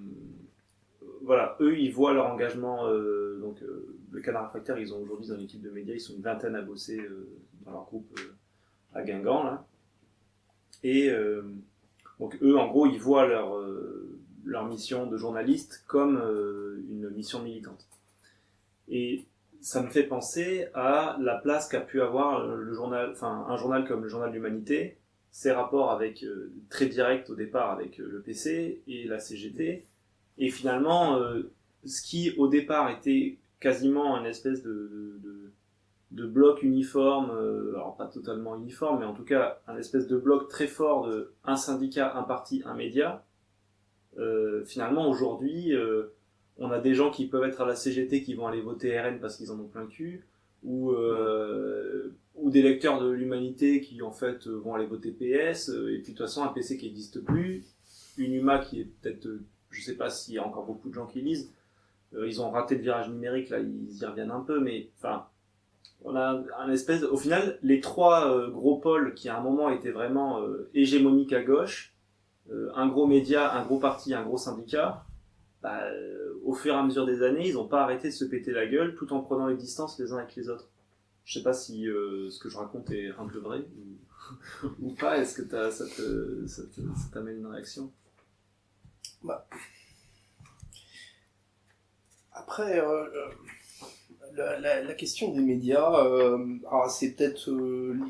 voilà, eux, ils voient leur engagement... le Canard réfractaire, ils ont aujourd'hui dans l'équipe de médias, ils sont une vingtaine à bosser dans leur groupe à Guingamp, là. Et donc eux, en gros, ils voient leur mission de journaliste comme une mission militante. Et ça me fait penser à la place qu'a pu avoir un journal comme le Journal de l'Humanité, ses rapports avec très directs au départ avec le PC et la CGT, et finalement ce qui au départ était quasiment une espèce de bloc uniforme, alors pas totalement uniforme, mais en tout cas un espèce de bloc très fort de un syndicat, un parti, un média. Finalement aujourd'hui on a des gens qui peuvent être à la CGT qui vont aller voter RN parce qu'ils en ont plein le cul, ou ou des lecteurs de l'Humanité qui en fait vont aller voter PS, et puis de toute façon un PC qui n'existe plus, une UMA qui est peut-être, je sais pas s'il y a encore beaucoup de gens qui lisent, ils ont raté le virage numérique, là ils y reviennent un peu, mais enfin, on a un espèce, au final, les trois gros pôles qui à un moment étaient vraiment hégémoniques à gauche, un gros média, un gros parti, un gros syndicat, bah, au fur et à mesure des années, ils n'ont pas arrêté de se péter la gueule tout en prenant les distances les uns avec les autres. Je sais pas si ce que je raconte est un peu vrai ou pas. Est-ce que ça t'amène une réaction? Bah. Après, la question des médias, alors c'est peut-être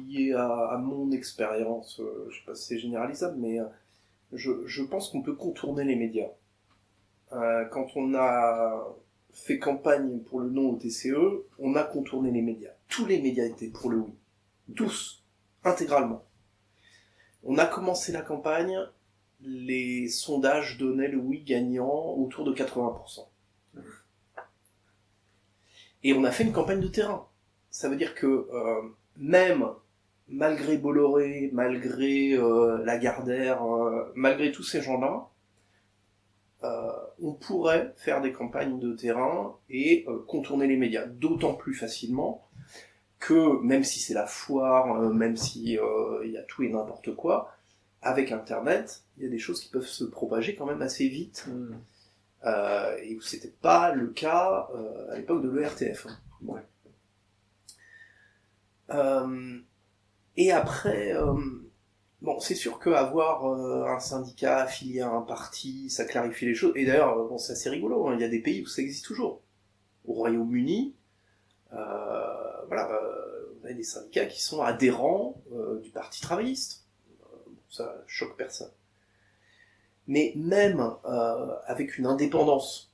lié à mon expérience, je sais pas si c'est généralisable, mais je pense qu'on peut contourner les médias. Quand on a fait campagne pour le non au TCE, on a contourné les médias. Tous les médias étaient pour le oui. Tous. Intégralement. On a commencé la campagne, les sondages donnaient le oui gagnant autour de 80%. Et on a fait une campagne de terrain. Ça veut dire que même malgré Bolloré, malgré Lagardère, malgré tous ces gens-là, on pourrait faire des campagnes de terrain et contourner les médias, d'autant plus facilement que, même si c'est la foire, même si il y a tout et n'importe quoi, avec Internet, il y a des choses qui peuvent se propager quand même assez vite, et où c'était pas le cas à l'époque de l'ERTF. Bon. Et après, bon, c'est sûr qu'avoir un syndicat affilié à un parti, ça clarifie les choses. Et d'ailleurs, bon, c'est assez rigolo, hein, il y a des pays où ça existe toujours. Au Royaume-Uni, voilà, on a des syndicats qui sont adhérents du Parti travailliste. Ça choque personne. Mais même avec une indépendance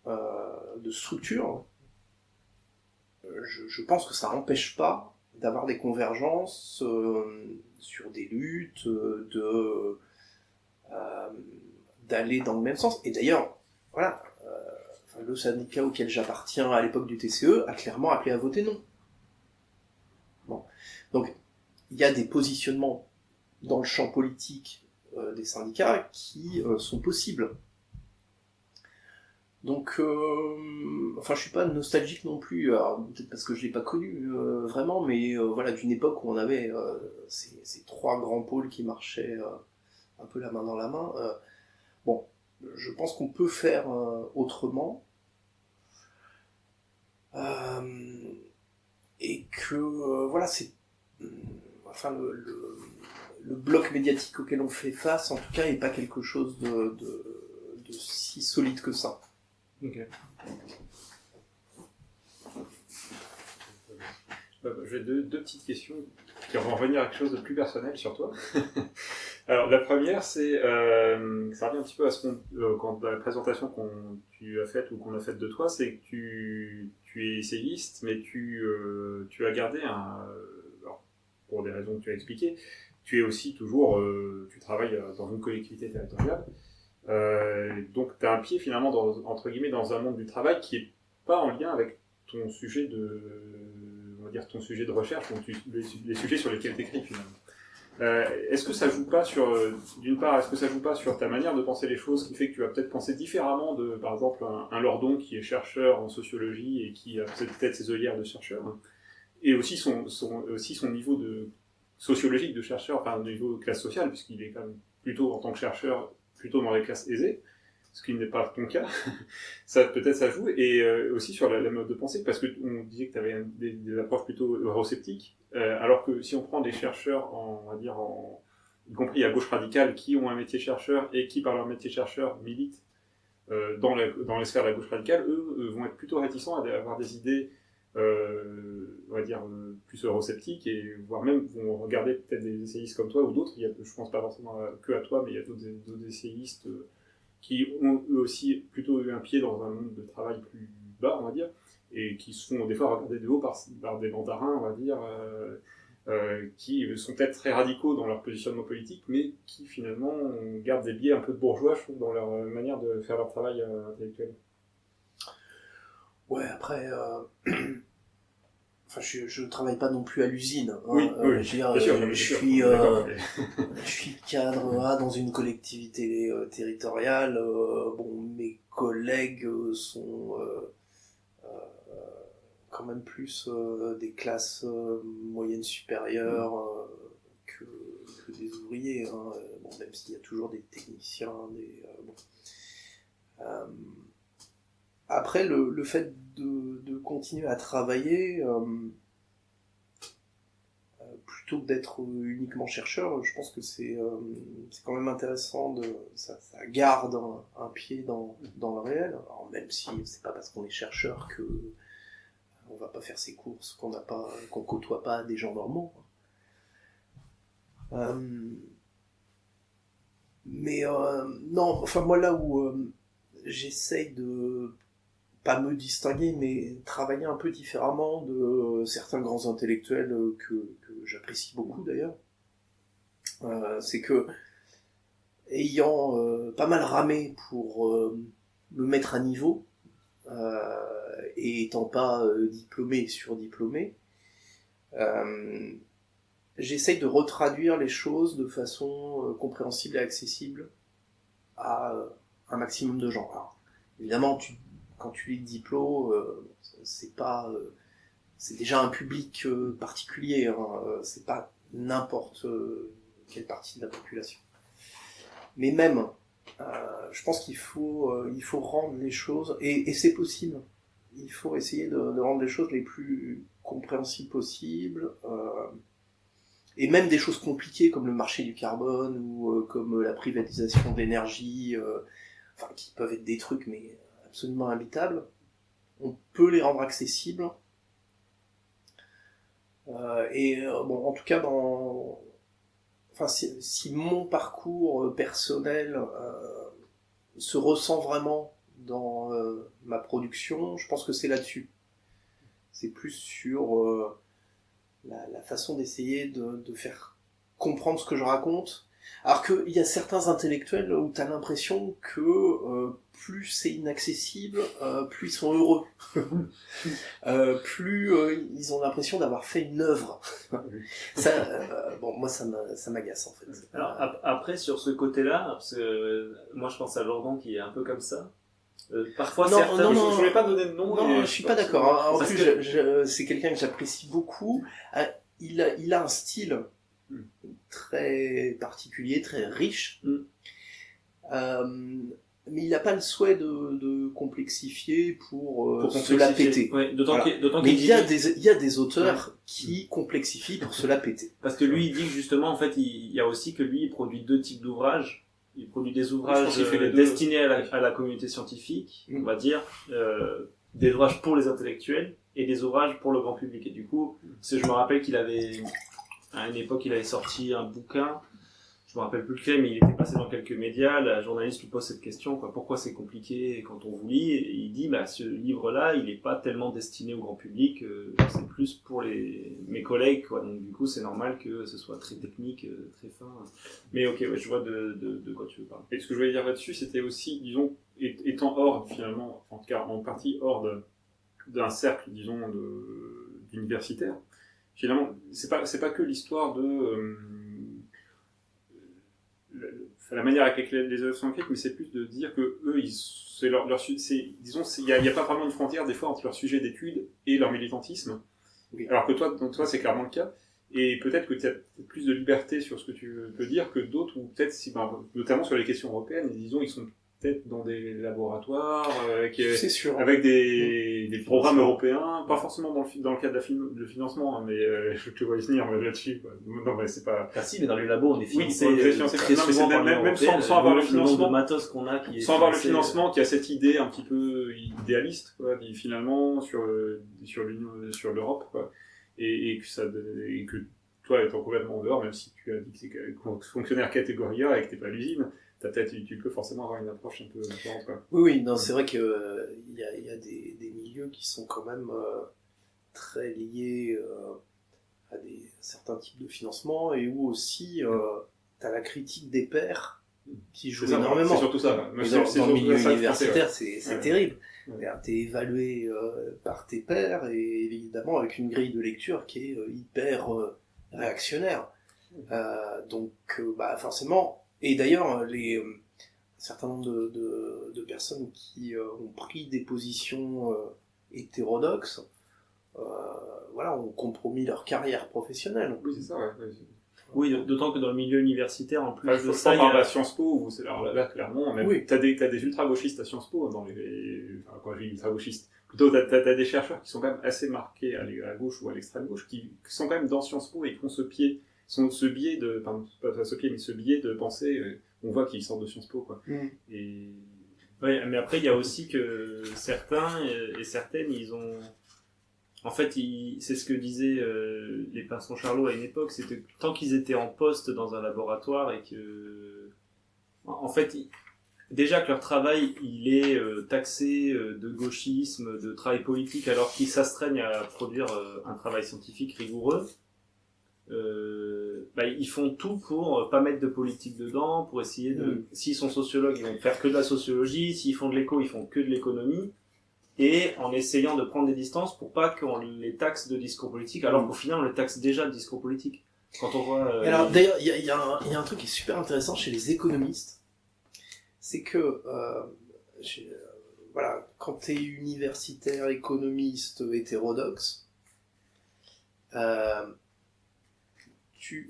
de structure, je pense que ça n'empêche pas d'avoir des convergences sur des luttes, d'aller dans le même sens. Et d'ailleurs, voilà, le syndicat auquel j'appartiens à l'époque du TCE a clairement appelé à voter non. Bon. Donc, il y a des positionnements dans le champ politique des syndicats qui sont possibles. Donc, enfin, je suis pas nostalgique non plus, alors, peut-être parce que je l'ai pas connu vraiment, mais voilà, d'une époque où on avait ces trois grands pôles qui marchaient un peu la main dans la main. Bon, je pense qu'on peut faire autrement, et que voilà, c'est, enfin, le bloc médiatique auquel on fait face, en tout cas, est pas quelque chose de si solide que ça. Ok. J'ai deux petites questions qui vont revenir à quelque chose de plus personnel sur toi. Alors la première, c'est ça revient un petit peu à ce quand la présentation tu as faite ou qu'on a faite de toi, c'est que tu es essayiste, mais tu as gardé alors, pour des raisons que tu as expliquées, tu es aussi toujours tu travailles dans une collectivité territoriale. Donc tu as un pied finalement entre guillemets dans un monde du travail qui est pas en lien avec ton sujet on va dire ton sujet de recherche, donc les sujets sur lesquels tu écris finalement. Est-ce que ça joue pas sur, d'une part, est-ce que ça joue pas sur ta manière de penser les choses, qui fait que tu vas peut-être penser différemment de, par exemple, un Lordon qui est chercheur en sociologie et qui a peut-être ses œillères de chercheur, hein, et aussi son niveau de sociologique de chercheur, enfin, au niveau de classe sociale, puisqu'il est quand même plutôt, en tant que chercheur, plutôt dans les classes aisées, ce qui n'est pas ton cas. Ça, peut-être ça joue, et aussi sur la mode de pensée, parce qu'on disait que tu avais des approches plutôt eurosceptiques, alors que si on prend des chercheurs, on va dire, y compris à gauche radicale, qui ont un métier chercheur et qui, par leur métier chercheur, militent dans les sphères de la gauche radicale, eux vont être plutôt réticents à avoir des idées, on va dire, plus eurosceptiques, et voire même vont regarder peut-être des essayistes comme toi ou d'autres. Je pense pas forcément que à toi, mais il y a d'autres essayistes qui ont eux aussi plutôt eu un pied dans un monde de travail plus bas, on va dire, et qui se font des fois regarder de haut par des mandarins, on va dire, qui sont peut-être très radicaux dans leur positionnement politique, mais qui finalement gardent des biais un peu de bourgeois, je trouve, dans leur manière de faire leur travail intellectuel. Ouais, après, enfin, je travaille pas non plus à l'usine. Hein. Oui, oui, je veux dire, bien sûr, je bien sûr, suis, d'accord. je suis cadre dans une collectivité territoriale. Bon, mes collègues sont quand même plus des classes moyennes supérieures que des ouvriers. Hein. Bon, même s'il y a toujours des techniciens, bon. Après, le fait de continuer à travailler, plutôt que d'être uniquement chercheur, je pense que c'est quand même intéressant, ça garde un pied dans le réel. Alors, même si c'est pas parce qu'on est chercheur que on va pas faire ses courses, qu'on côtoie pas des gens normaux. Mais non, enfin moi là où j'essaye de pas me distinguer, mais travailler un peu différemment de certains grands intellectuels que j'apprécie beaucoup d'ailleurs, c'est que ayant pas mal ramé pour me mettre à niveau, et étant pas diplômé surdiplômé, j'essaye de retraduire les choses de façon compréhensible et accessible à un maximum de gens. Alors, évidemment, quand tu lis le diplôme, c'est déjà un public particulier, hein, c'est pas n'importe quelle partie de la population. Mais même, je pense qu'il faut rendre les choses, et c'est possible, il faut essayer de rendre les choses les plus compréhensibles possibles, et même des choses compliquées comme le marché du carbone ou comme la privatisation de l'énergie, enfin qui peuvent être des trucs mais absolument imbitables, on peut les rendre accessibles. Bon, en tout cas, enfin, si mon parcours personnel se ressent vraiment dans ma production, je pense que c'est là-dessus. C'est plus sur la façon d'essayer de faire comprendre ce que je raconte. Alors qu'il y a certains intellectuels où tu as l'impression que plus c'est inaccessible, plus ils sont heureux. Plus ils ont l'impression d'avoir fait une œuvre. Ça, bon, moi ça m'agace en fait. Alors après sur ce côté-là, parce que moi je pense à Jordan qui est un peu comme ça. Parfois Non, certains... non, Je voulais pas donner de nom. Non, je suis pas d'accord. Hein. En Parce plus, c'est quelqu'un que j'apprécie beaucoup. Il a un style très particulier, très riche. Mais il n'a pas le souhait de complexifier pour se la péter. Ouais, Voilà. Mais il y a des auteurs qui complexifient pour se la péter. Parce que lui, il dit que justement, en fait, il y a aussi que lui, il produit deux types d'ouvrages. Il produit des ouvrages destinés à la communauté scientifique, on va dire, des ouvrages pour les intellectuels et des ouvrages pour le grand public. Et du coup, je me rappelle qu'il avait, à une époque, il avait sorti un bouquin. Je me rappelle plus lequel, mais il était passé dans quelques médias. La journaliste lui pose cette question, quoi, pourquoi c'est compliqué quand on vous lit? Et il dit, bah, ce livre-là, il n'est pas tellement destiné au grand public, c'est plus pour mes collègues, quoi. Donc, du coup, c'est normal que ce soit très technique, très fin. Mais ok, ouais, je vois de quoi tu veux parler. Et ce que je voulais dire là-dessus, c'était aussi, disons, étant hors, finalement, en tout cas, en partie hors d'un cercle, disons, d'universitaires, finalement, c'est pas que l'histoire de, la manière avec laquelle les œuvres sont écrites, mais c'est plus de dire que eux, disons, il y a pas vraiment une frontière des fois entre leur sujet d'étude et leur militantisme. Oui. Alors que toi, c'est clairement le cas. Et peut-être que tu as plus de liberté sur ce que tu peux dire que d'autres, ou peut-être, notamment sur les questions européennes, disons, ils sont peut-être dans des laboratoires, avec des programmes européens, pas forcément dans le cadre de financement, hein, mais je te vois y venir là-dessus. Quoi. Non, mais c'est pas... Ah si, mais dans les labos, on est financé très souvent par même sans avoir le financement, de matos qu'on a qui est sans avoir le financement, qui a cette idée un petit peu idéaliste, quoi, finalement, sur l'Europe, quoi. Et que toi, étant complètement en dehors, même si tu as dit que c'est fonctionnaire catégorie A et que t'es pas à l'usine, tu peux forcément avoir une approche un peu différente, quoi. Oui, non, c'est vrai que il y a des milieux qui sont quand même très liés à certains types de financement et où aussi t'as la critique des pairs qui joue C'est énormément. C'est surtout ça. Mais dans le milieu universitaire, c'est Ouais. terrible. Ouais. T'es évalué par tes pairs et évidemment avec une grille de lecture qui est hyper réactionnaire. Donc forcément, et d'ailleurs un certain nombre de personnes qui ont pris des positions hétérodoxes, ont compromis leur carrière professionnelle. Oui, c'est ça, ouais. Oui, d'autant que dans le milieu universitaire, en plus Enfin, de je ça, il y parle a... à Sciences Po, où c'est là, clairement, même, Oui. t'as des ultra-gauchistes à Sciences Po, quand je dis ultra-gauchistes, plutôt t'as des chercheurs qui sont quand même assez marqués à gauche ou à l'extrême gauche, qui sont quand même dans Sciences Po et qui ont ce biais de penser, on voit qu'ils sortent de Sciences Po, quoi. Et... Oui, mais après, il y a aussi que certains et certaines, ils ont... En fait, c'est ce que disaient les Pinsons Charlot à une époque, c'était que tant qu'ils étaient en poste dans un laboratoire et que... En fait, déjà que leur travail, il est taxé de gauchisme, de travail politique, alors qu'ils s'astreignent à produire un travail scientifique rigoureux, ils font tout pour pas mettre de politique dedans, pour essayer de... S'ils sont sociologues, ils vont faire que de la sociologie, s'ils font de l'éco, ils font que de l'économie, et en essayant de prendre des distances pour pas qu'on les taxe de discours politique, alors qu'au final on les taxe déjà de discours politique. Quand on voit... Alors d'ailleurs, il y a un truc qui est super intéressant chez les économistes, c'est que quand tu es universitaire, économiste, hétérodoxe,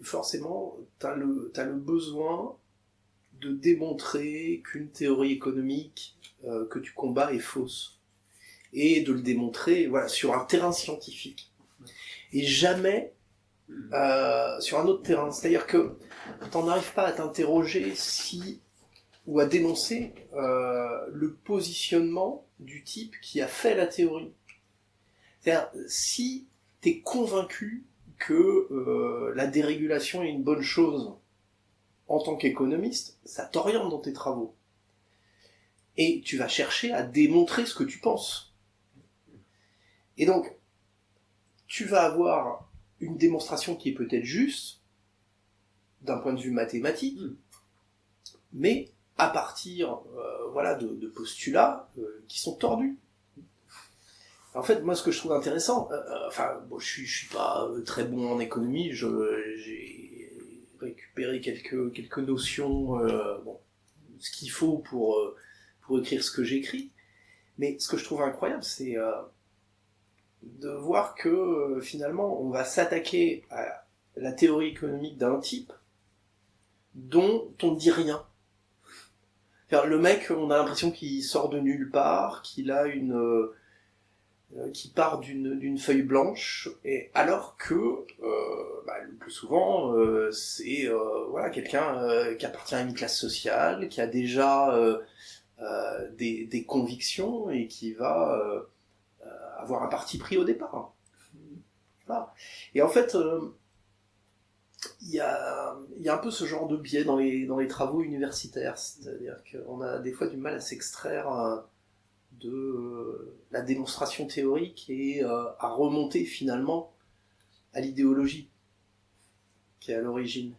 forcément, t'as le besoin de démontrer qu'une théorie économique que tu combats est fausse. Et de le démontrer sur un terrain scientifique. Et jamais sur un autre terrain. C'est-à-dire que t'en arrives pas à t'interroger ou à dénoncer le positionnement du type qui a fait la théorie. C'est-à-dire, si t'es convaincu que la dérégulation est une bonne chose en tant qu'économiste, ça t'oriente dans tes travaux. Et tu vas chercher à démontrer ce que tu penses. Et donc, tu vas avoir une démonstration qui est peut-être juste, d'un point de vue mathématique, mais à partir de postulats qui sont tordus. En fait, moi, ce que je trouve intéressant, je suis pas très bon en économie, j'ai récupéré quelques notions, ce qu'il faut pour écrire ce que j'écris, mais ce que je trouve incroyable, c'est de voir que finalement, on va s'attaquer à la théorie économique d'un type dont on ne dit rien. Le mec, on a l'impression qu'il sort de nulle part, qu'il a qui part d'une feuille blanche, et alors que le plus souvent c'est quelqu'un qui appartient à une classe sociale, qui a déjà des convictions et qui va avoir un parti pris au départ. Voilà. Et en fait, il y a un peu ce genre de biais dans les travaux universitaires, c'est-à-dire qu'on a des fois du mal à s'extraire de la démonstration théorique et à remonter finalement à l'idéologie qui est à l'origine.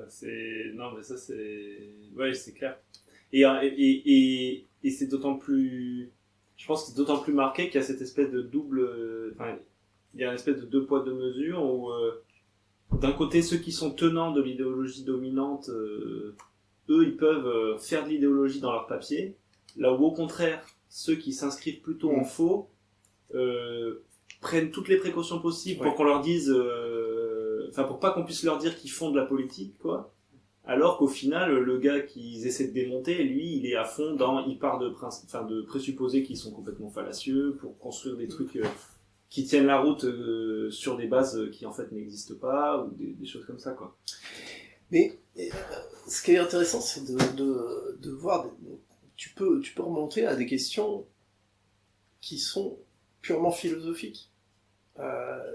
C'est clair. Et c'est d'autant plus... Je pense que c'est d'autant plus marqué qu'il y a cette espèce de double... il y a une espèce de deux poids, deux mesures où d'un côté, ceux qui sont tenants de l'idéologie dominante, eux, ils peuvent faire de l'idéologie dans leur papier, là où au contraire, ceux qui s'inscrivent plutôt en faux prennent toutes les précautions possibles pour qu'on leur dise... pour pas qu'on puisse leur dire qu'ils font de la politique, quoi. Alors qu'au final, le gars qu'ils essaient de démonter, lui, il est à fond il part de présupposer qu'ils sont complètement fallacieux pour construire des trucs qui tiennent la route sur des bases qui en fait n'existent pas, ou des choses comme ça, quoi. Mais ce qui est intéressant, c'est de voir, tu peux remonter à des questions qui sont purement philosophiques.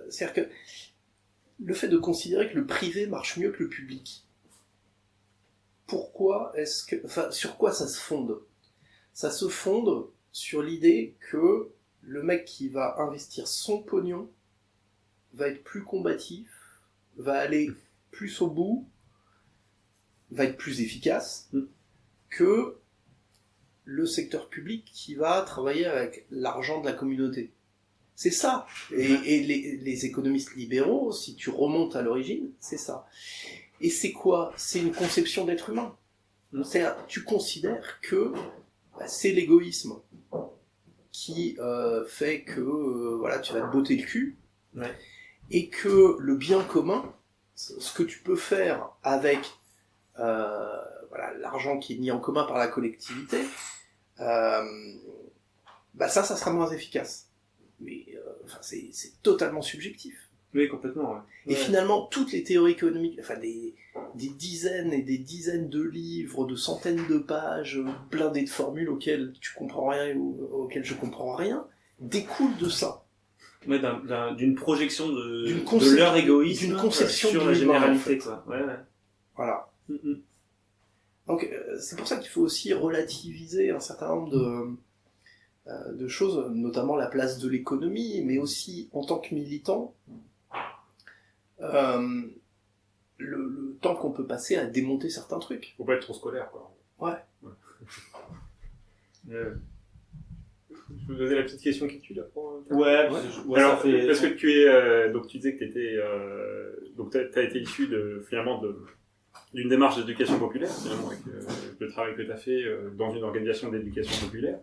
C'est-à-dire que le fait de considérer que le privé marche mieux que le public, sur quoi ça se fonde ? Ça se fonde sur l'idée que le mec qui va investir son pognon va être plus combatif, va aller plus au bout, va être plus efficace que le secteur public qui va travailler avec l'argent de la communauté. C'est ça. Et les économistes libéraux, si tu remontes à l'origine, c'est ça. Et c'est quoi? C'est une conception d'être humain. C'est-à-dire, tu considères que c'est l'égoïsme qui fait que voilà, tu vas te botter le cul, et que le bien commun, ce que tu peux faire avec voilà, l'argent qui est mis en commun par la collectivité, ça sera moins efficace. Mais c'est totalement subjectif. Oui, complètement. Ouais. Et finalement, toutes les théories économiques, enfin des dizaines et des dizaines de livres, de centaines de pages, blindées de formules auxquelles tu comprends rien ou auxquelles je comprends rien, découlent de ça. Ouais, d'une projection de leur égoïsme, d'une conception sur de la l'humain, généralité, en fait. quoi. Ouais. Voilà. Donc c'est pour ça qu'il faut aussi relativiser un certain nombre de choses, notamment la place de l'économie, mais aussi en tant que militant, le temps qu'on peut passer à démonter certains trucs. Faut pas être trop scolaire, quoi. Ouais. Je peux poser la petite question qui tue là pour... Alors, parce que tu es, donc tu disais que donc t'as été issu finalement d'une démarche d'éducation populaire, finalement, avec le travail que tu as fait dans une organisation d'éducation populaire.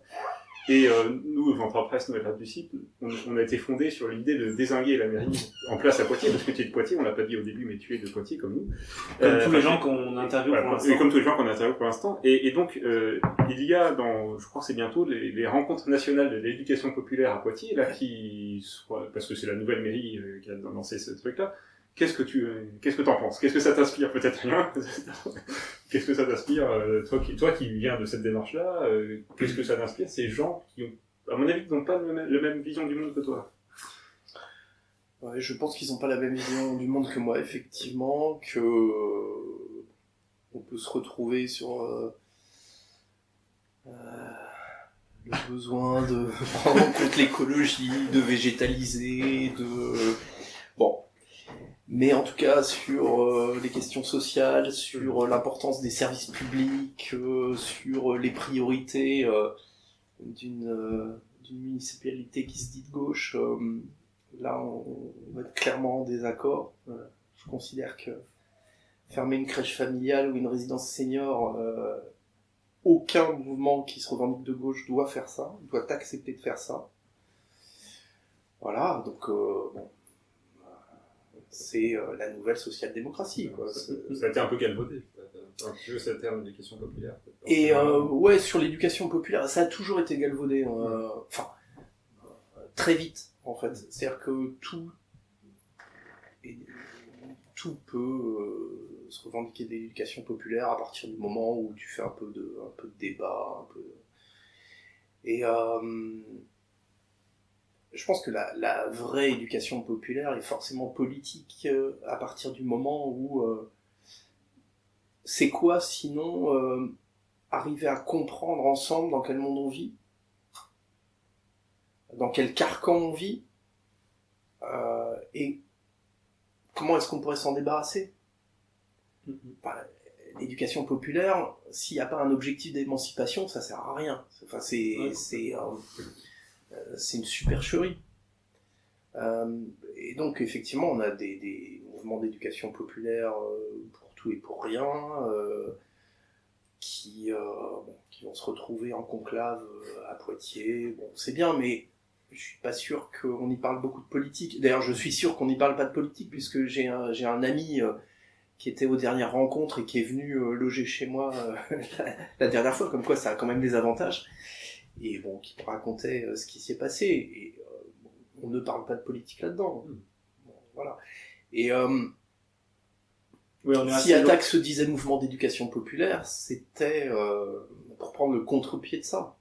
Et nous, Ventre Presse, Nouvelle Radio du Site, on a été fondé sur l'idée de dézinguer la mairie en place à Poitiers, parce que tu es de Poitiers, on l'a pas dit au début, mais tu es de Poitiers comme nous. Comme tous les gens qu'on interviewe pour l'instant. Et comme tous les gens qu'on interviewe pour l'instant. Et donc, il y a je crois que c'est bientôt, les rencontres nationales de l'éducation populaire à Poitiers, là, parce que c'est la nouvelle mairie qui a lancé ce truc-là. Qu'est-ce que t'en penses? Qu'est-ce que ça t'inspire? Peut-être rien. Qu'est-ce que ça t'inspire? Toi qui viens de cette démarche-là, qu'est-ce que ça t'inspire? Ces gens qui ont, à mon avis, n'ont pas la même vision du monde que toi. Ouais, je pense qu'ils n'ont pas la même vision du monde que moi, effectivement, que on peut se retrouver sur le besoin de prendre en compte l'écologie, de végétaliser, bon. Mais en tout cas, sur les questions sociales, sur l'importance des services publics, sur les priorités d'une municipalité qui se dit de gauche, là, on va être clairement en désaccord. Je considère que fermer une crèche familiale ou une résidence senior, aucun mouvement qui se revendique de gauche doit faire ça, doit accepter de faire ça. Voilà, donc bon. C'est la nouvelle social-démocratie, quoi. Ça a été un peu galvaudé, un petit peu ce terme d'éducation populaire. Et ouais, sur l'éducation populaire, ça a toujours été galvaudé, très vite, en fait. C'est-à-dire que tout peut se revendiquer d'éducation populaire à partir du moment où tu fais un peu de débat, Et je pense que la vraie éducation populaire est forcément politique à partir du moment où c'est quoi sinon arriver à comprendre ensemble dans quel monde on vit, dans quel carcan on vit, et comment est-ce qu'on pourrait s'en débarrasser. L'éducation populaire, s'il n'y a pas un objectif d'émancipation, ça sert à rien. Enfin, c'est une supercherie. Et donc, effectivement, on a des mouvements d'éducation populaire pour tout et pour rien, qui vont se retrouver en conclave à Poitiers. Bon, c'est bien, mais je suis pas sûr qu'on y parle beaucoup de politique. D'ailleurs, je suis sûr qu'on n'y parle pas de politique, puisque j'ai un ami qui était aux dernières rencontres et qui est venu loger chez moi la dernière fois, comme quoi ça a quand même des avantages. Et bon, qui me racontait ce qui s'y est passé, et on ne parle pas de politique là-dedans. Bon, voilà. Et si Attaque se disait mouvement d'éducation populaire, c'était pour prendre le contre-pied de ça.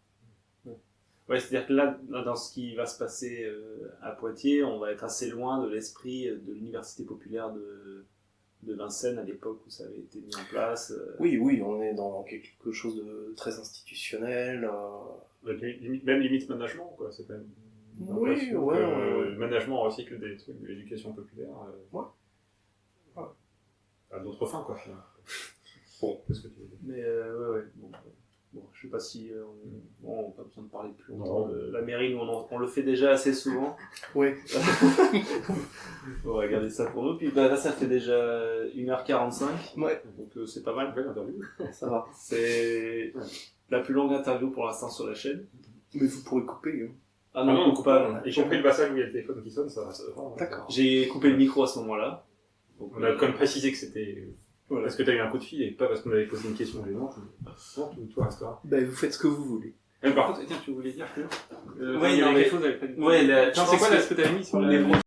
Ouais, c'est-à-dire que là, dans ce qui va se passer à Poitiers, on va être assez loin de l'esprit de l'université populaire de Vincennes à l'époque où ça avait été mis en place. Oui, on est dans quelque chose de très institutionnel. Même limite management, quoi. C'est quand même. Oui, le management recycle des trucs de l'éducation populaire. Ouais. À d'autres fins, quoi. Bon, qu'est-ce que tu veux dire? Mais ouais. Bon, je sais pas si on n'a pas besoin de parler plus longtemps. Non. La mairie, nous, on le fait déjà assez souvent. Ouais. On va regarder ça pour nous. Puis là, ça fait déjà 1h45. Ouais, Donc c'est pas mal. Belle interview. ça va. C'est la plus longue interview pour l'instant sur la chaîne. Mais vous pourrez couper. Hein. Ah non, on coupe pas. Y compris le passage où il y a le téléphone qui sonne, ça va. D'accord. J'ai coupé le micro à ce moment-là. Donc, On a quand même précisé que c'était voilà. parce que tu as eu un coup de fil et pas parce qu'on avait posé une question gênante. Bon, tout restera. Ben, vous faites ce que vous voulez. Par contre, tiens, tu voulais dire que. Ouais, il y non, avait mais- quelque chose avec Ouais, Non, c'est quoi là ce que tu as mis sur les la.